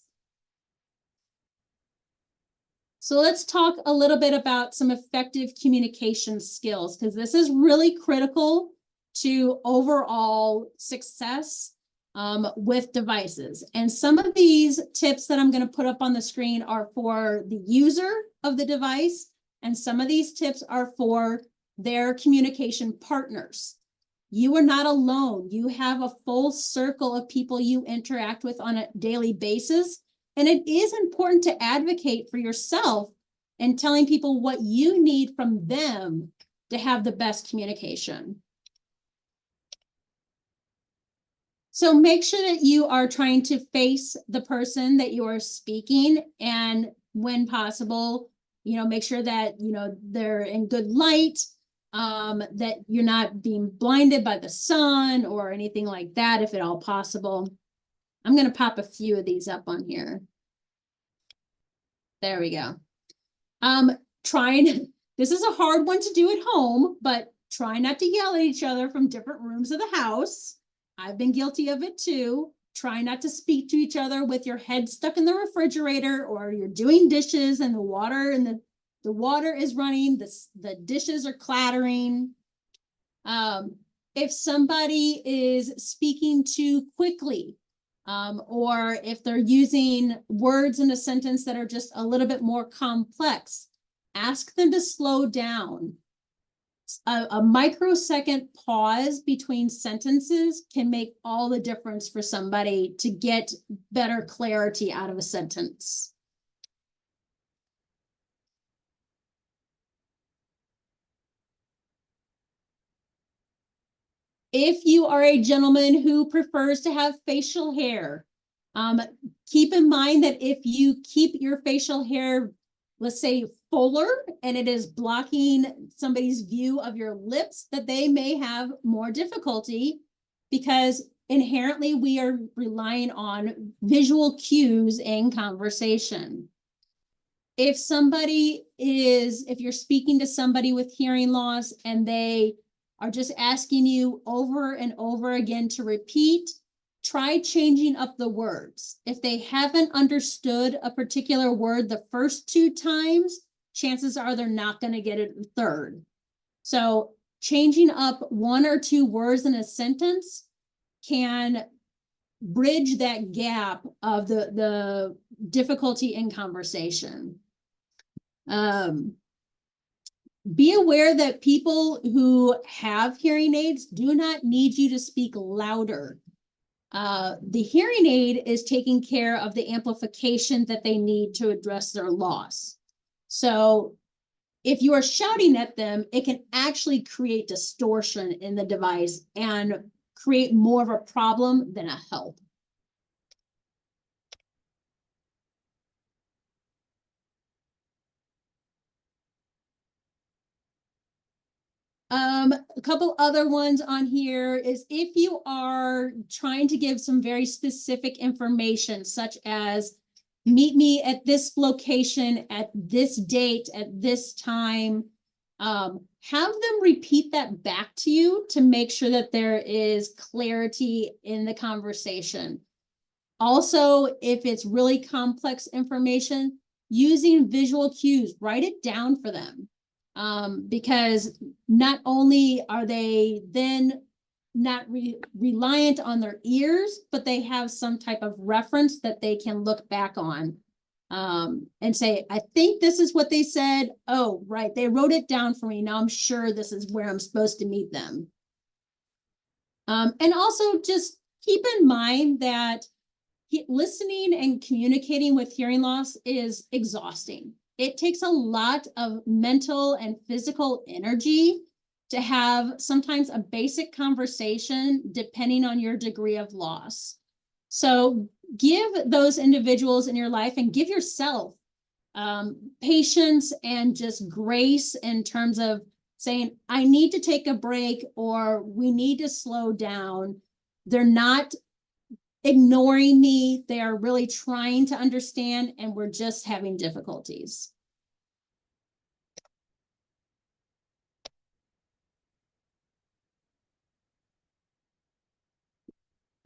So let's talk a little bit about some effective communication skills, because this is really critical to overall success with devices. And some of these tips that I'm going to put up on the screen are for the user of the device, and some of these tips are for their communication partners. You are not alone. You have a full circle of people you interact with on a daily basis. And it is important to advocate for yourself and telling people what you need from them to have the best communication. So make sure that you are trying to face the person that you are speaking, and when possible, make sure that, they're in good light, that you're not being blinded by the sun or anything like that, if at all possible. I'm going to pop a few of these up on here. There we go. This is a hard one to do at home, but try not to yell at each other from different rooms of the house. I've been guilty of it too. Try not to speak to each other with your head stuck in the refrigerator, or you're doing dishes and the water is running, the dishes are clattering. If somebody is speaking too quickly, or if they're using words in a sentence that are just a little bit more complex, ask them to slow down. A microsecond pause between sentences can make all the difference for somebody to get better clarity out of a sentence. If you are a gentleman who prefers to have facial hair, keep in mind that if you keep your facial hair, let's say, fuller and it is blocking somebody's view of your lips, that they may have more difficulty because inherently we are relying on visual cues in conversation. If you're speaking to somebody with hearing loss and they are just asking you over and over again to repeat, try changing up the words. If they haven't understood a particular word the first 2 times, chances are they're not going to get it the third. So changing up 1 or 2 words in a sentence can bridge that gap of the difficulty in conversation. Be aware that people who have hearing aids do not need you to speak louder. The hearing aid is taking care of the amplification that they need to address their loss. So if you are shouting at them, it can actually create distortion in the device and create more of a problem than a help. A couple other ones on here is if you are trying to give some very specific information, such as meet me at this location at this date at this time, have them repeat that back to you to make sure that there is clarity in the conversation. Also, if it's really complex information, using visual cues, write it down for them. Because not only are they then not reliant on their ears, but they have some type of reference that they can look back on and say, I think this is what they said. Oh, right. They wrote it down for me. Now I'm sure this is where I'm supposed to meet them. And also just keep in mind that listening and communicating with hearing loss is exhausting. It takes a lot of mental and physical energy to have sometimes a basic conversation depending on your degree of loss. So give those individuals in your life and give yourself patience and just grace in terms of saying, I need to take a break or we need to slow down. They're not ignoring me. They are really trying to understand, and we're just having difficulties.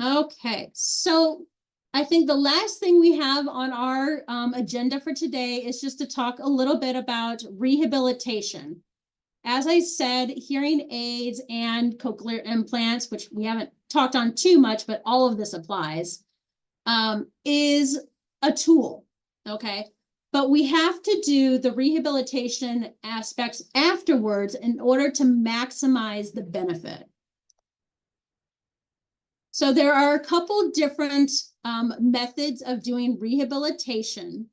Okay, so I think the last thing we have on our agenda for today is just to talk a little bit about rehabilitation. As I said, hearing aids and cochlear implants, which we haven't talked on too much, but all of this applies, is a tool, okay? But we have to do the rehabilitation aspects afterwards in order to maximize the benefit. So there are a couple different methods of doing rehabilitation.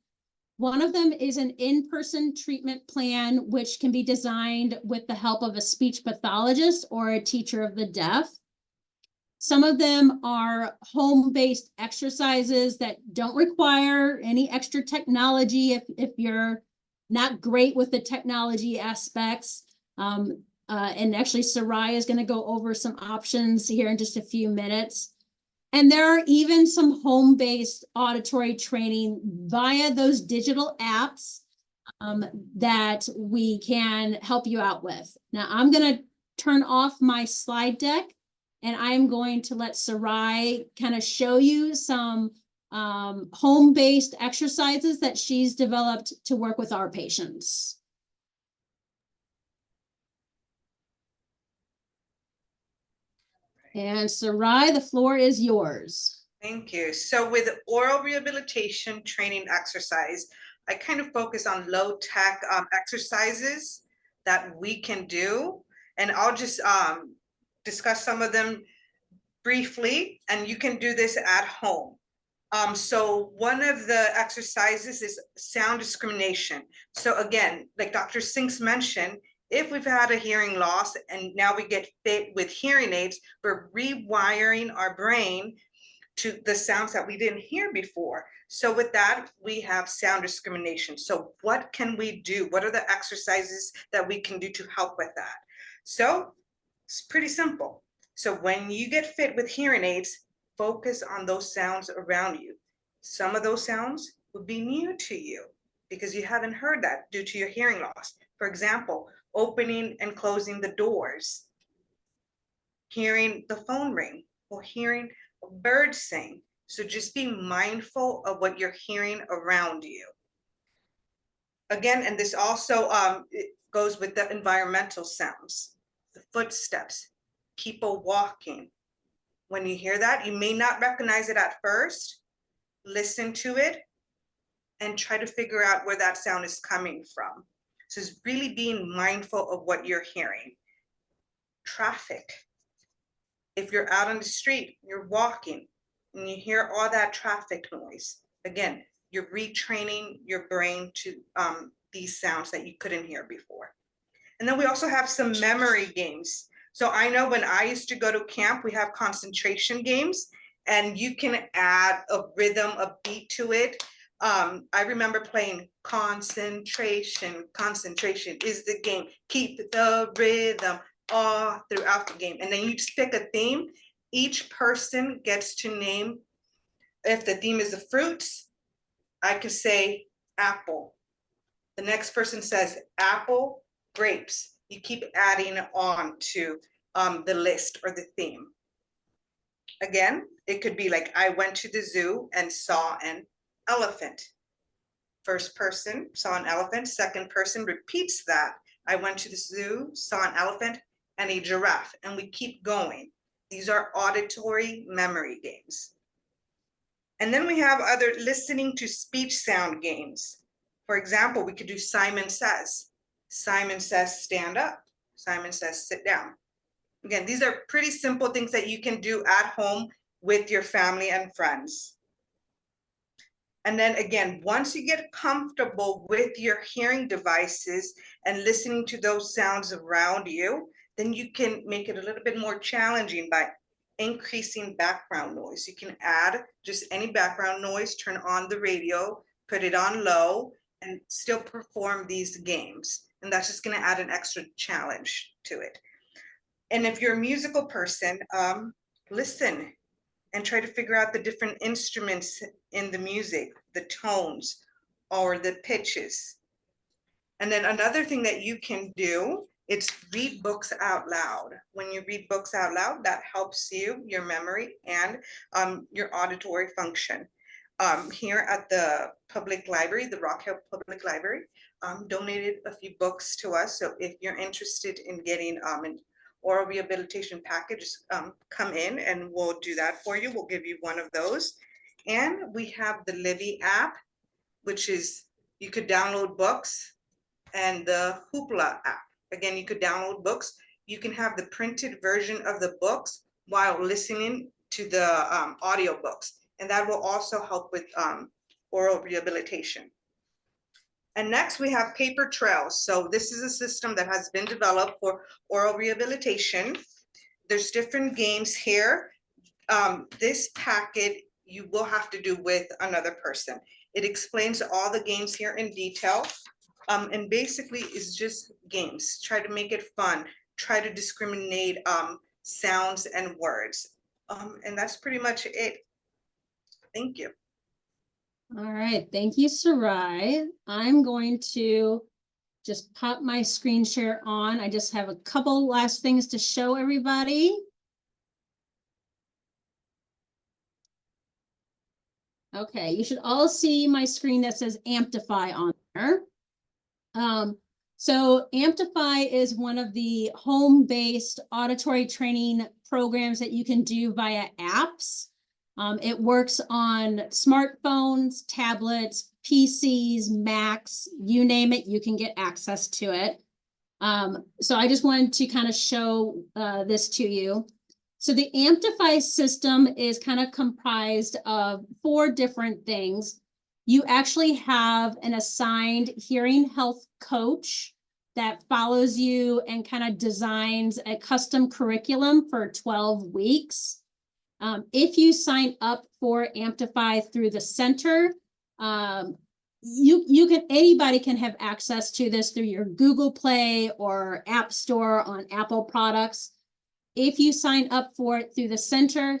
One of them is an in-person treatment plan, which can be designed with the help of a speech pathologist or a teacher of the deaf. Some of them are home-based exercises that don't require any extra technology if you're not great with the technology aspects. And actually, Saraí is going to go over some options here in just a few minutes. And there are even some home-based auditory training via those digital apps that we can help you out with. Now, I'm going to turn off my slide deck, and I'm going to let Saraí kind of show you some home-based exercises that she's developed to work with our patients. And Saraí, the floor is yours. Thank you. So with oral rehabilitation training exercise, I kind of focus on low tech exercises that we can do. And I'll just discuss some of them briefly, and you can do this at home. So one of the exercises is sound discrimination. So again, like Dr. Sinks mentioned, If we've had a hearing loss and now we get fit with hearing aids, we're rewiring our brain to the sounds that we didn't hear before. So with that, we have sound discrimination. So what can we do? What are the exercises that we can do to help with that? So it's pretty simple. So when you get fit with hearing aids, focus on those sounds around you. Some of those sounds would be new to you because you haven't heard that due to your hearing loss. For example, opening and closing the doors, hearing the phone ring, or hearing a bird sing. So just be mindful of what you're hearing around you. Again, and this also it goes with the environmental sounds, the footsteps, people walking. When you hear that, you may not recognize it at first. Listen to it and try to figure out where that sound is coming from. So it's really being mindful of what you're hearing. Traffic. If you're out on the street, you're walking, and you hear all that traffic noise, again, you're retraining your brain to these sounds that you couldn't hear before. And then we also have some memory games. So I know when I used to go to camp, we have concentration games, and you can add a rhythm, a beat to it. I remember playing concentration. Concentration is the game. Keep the rhythm all throughout the game. And then you just pick a theme. Each person gets to name, if the theme is the fruits, I could say apple. The next person says apple, grapes. You keep adding on to the list or the theme. Again, it could be like, I went to the zoo and saw an elephant. First person saw an elephant. Second person repeats that. I went to the zoo, saw an elephant and a giraffe, and we keep going. These are auditory memory games. And then we have other listening to speech sound games. For example, we could do Simon Says. Simon says, stand up. Simon says, sit down. Again, these are pretty simple things that you can do at home with your family and friends. And then again, once you get comfortable with your hearing devices and listening to those sounds around you, then you can make it a little bit more challenging by increasing background noise. You can add just any background noise, turn on the radio, put it on low, and still perform these games. And that's just going to add an extra challenge to it. And if you're a musical person, listen and try to figure out the different instruments in the music, the tones or the pitches. And then another thing that you can do, it's read books out loud. When you read books out loud, that helps you, your memory and your auditory function. Here at the public library, the Rock Hill Public Library, donated a few books to us. So if you're interested in getting an oral rehabilitation package, come in and we'll do that for you. We'll give you one of those. And we have the Livy app, which is, you could download books, and the Hoopla app. Again, you could download books. You can have the printed version of the books while listening to the audio books. And that will also help with oral rehabilitation. And next we have paper trails. So this is a system that has been developed for oral rehabilitation. There's different games here. This packet you will have to do with another person. It explains all the games here in detail. And basically it's just games. Try to make it fun. Try to discriminate sounds and words. And that's pretty much it. Thank you. All right, thank you, Saraí. I'm going to just pop my screen share on. I just have a couple last things to show everybody. Okay, you should all see my screen that says Amplify on there. So Amplify is one of the home-based auditory training programs that you can do via apps. It works on smartphones, tablets, PCs, Macs, you name it, you can get access to it. So I just wanted to kind of show this to you. So the Amplify system is kind of comprised of 4 different things. You actually have an assigned hearing health coach that follows you and kind of designs a custom curriculum for 12 weeks. If you sign up for Amplify through the center, anybody can have access to this through your Google Play or App Store on Apple products. If you sign up for it through the center,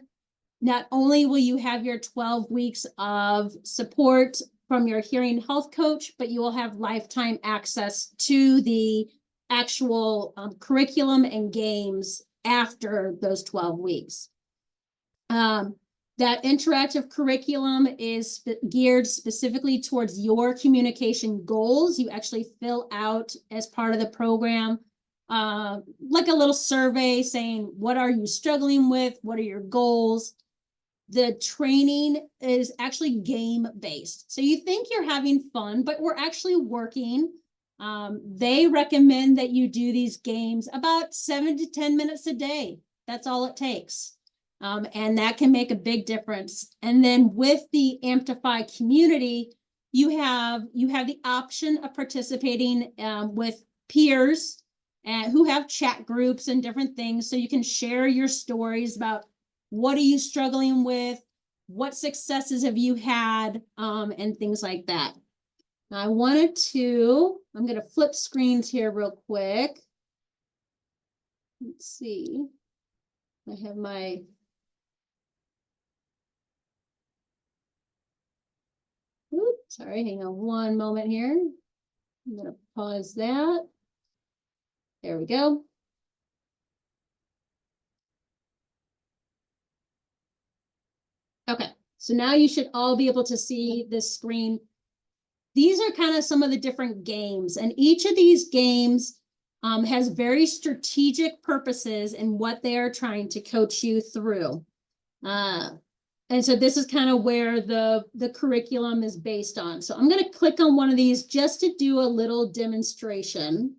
not only will you have your 12 weeks of support from your hearing health coach, but you will have lifetime access to the actual curriculum and games after those 12 weeks. That interactive curriculum is geared specifically towards your communication goals. You actually fill out as part of the program, like a little survey saying, what are you struggling with? What are your goals? The training is actually game-based. So you think you're having fun, but we're actually working. They recommend that you do these games about 7 to 10 minutes a day. That's all it takes. And that can make a big difference. And then with the Amplify community, you have the option of participating with peers who have chat groups and different things. So you can share your stories about what are you struggling with, what successes have you had, and things like that. Now I'm going to flip screens here real quick. Let's see. I have my sorry, hang on one moment here. I'm going to pause that. There we go. Okay, so now you should all be able to see this screen. These are kind of some of the different games, and each of these games has very strategic purposes in what they are trying to coach you through. And so this is kind of where the curriculum is based on. So I'm going to click on one of these just to do a little demonstration.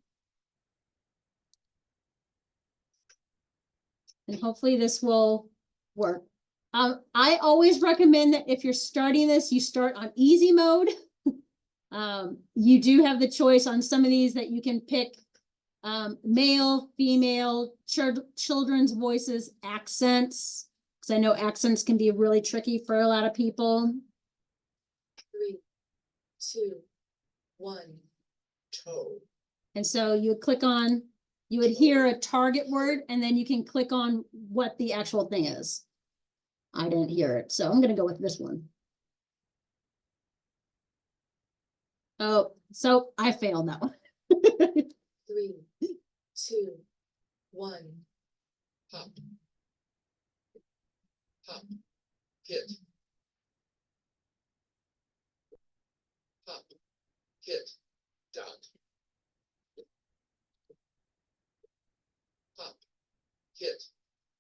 And hopefully this will work. I always recommend that if you're starting this, you start on easy mode. You do have the choice on some of these that you can pick male, female, children's voices, accents, because I know accents can be really tricky for a lot of people. 3, 2, 1, toe. And so you click on, you would hear a target word, and then you can click on what the actual thing is. I didn't hear it, so I'm going to go with this one. Oh, so I failed that one. 3, 2, 1, pop. Pop. Hit. Pop. Hit. Dot. Pop. Hit.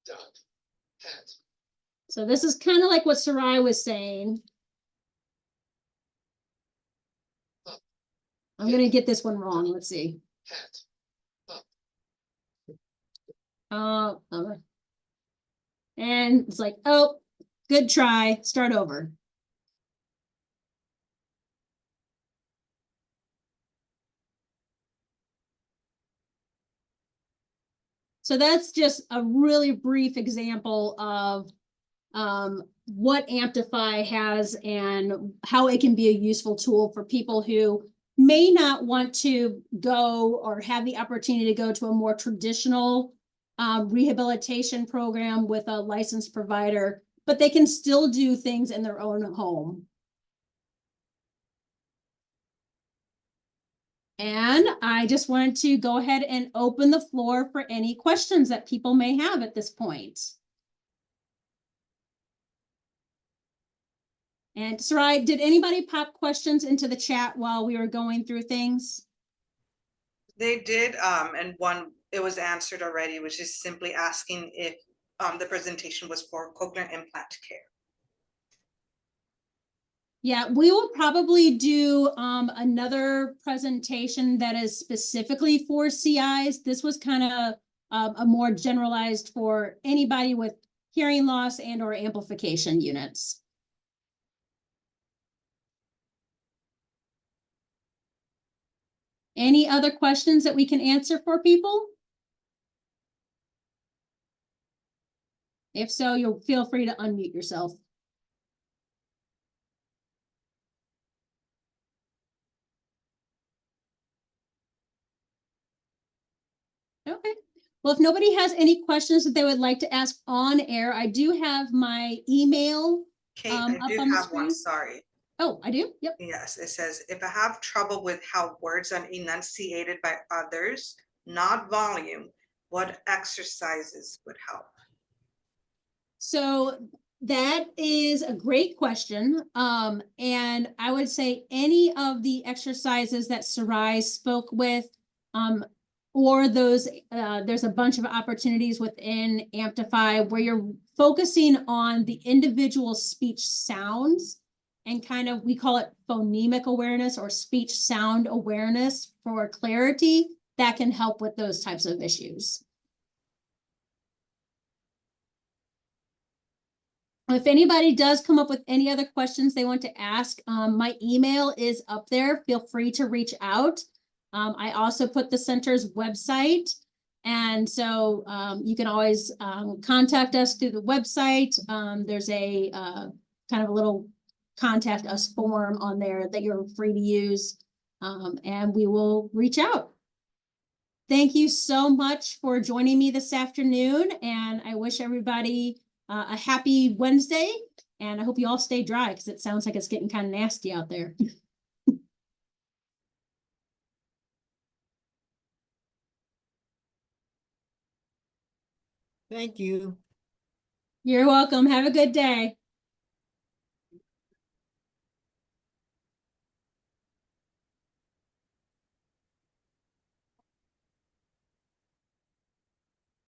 Dot. Hat. So this is kind of like what Saraí was saying. Pop. I'm going to get this one wrong. Let's see. Hat. Pop. And it's like, oh, good try. Start over. So that's just a really brief example of what Amplify has and how it can be a useful tool for people who may not want to go or have the opportunity to go to a more traditional rehabilitation program with a licensed provider, but they can still do things in their own home. And I just wanted to go ahead and open the floor for any questions that people may have at this point. And Saraí, did anybody pop questions into the chat while we were going through things? They did, and one, it was answered already, which is simply asking if the presentation was for cochlear implant care. Yeah, we will probably do another presentation that is specifically for CIs. This was kind of a more generalized for anybody with hearing loss and or amplification units. any other questions that we can answer for people? If so, you'll feel free to unmute yourself. Okay. Well, if nobody has any questions that they would like to ask on air, I do have my email. Kate, up I do on the have one, screen. sorry. Oh, I do? Yep. Yes, it says, if I have trouble with how words are enunciated by others, not volume, what exercises would help? So that is a great question. And I would say any of the exercises that Saraí spoke with, or those, there's a bunch of opportunities within Amplify where you're focusing on the individual speech sounds and kind of, we call it phonemic awareness or speech sound awareness for clarity that can help with those types of issues. If anybody does come up with any other questions they want to ask, my email is up there. Feel free to reach out. I also put the center's website. And so you can always contact us through the website. There's a kind of a little contact us form on there that you're free to use. And we will reach out. Thank you so much for joining me this afternoon. And I wish everybody a happy Wednesday, and I hope you all stay dry because it sounds like it's getting kind of nasty out there. Thank you. You're welcome. Have a good day.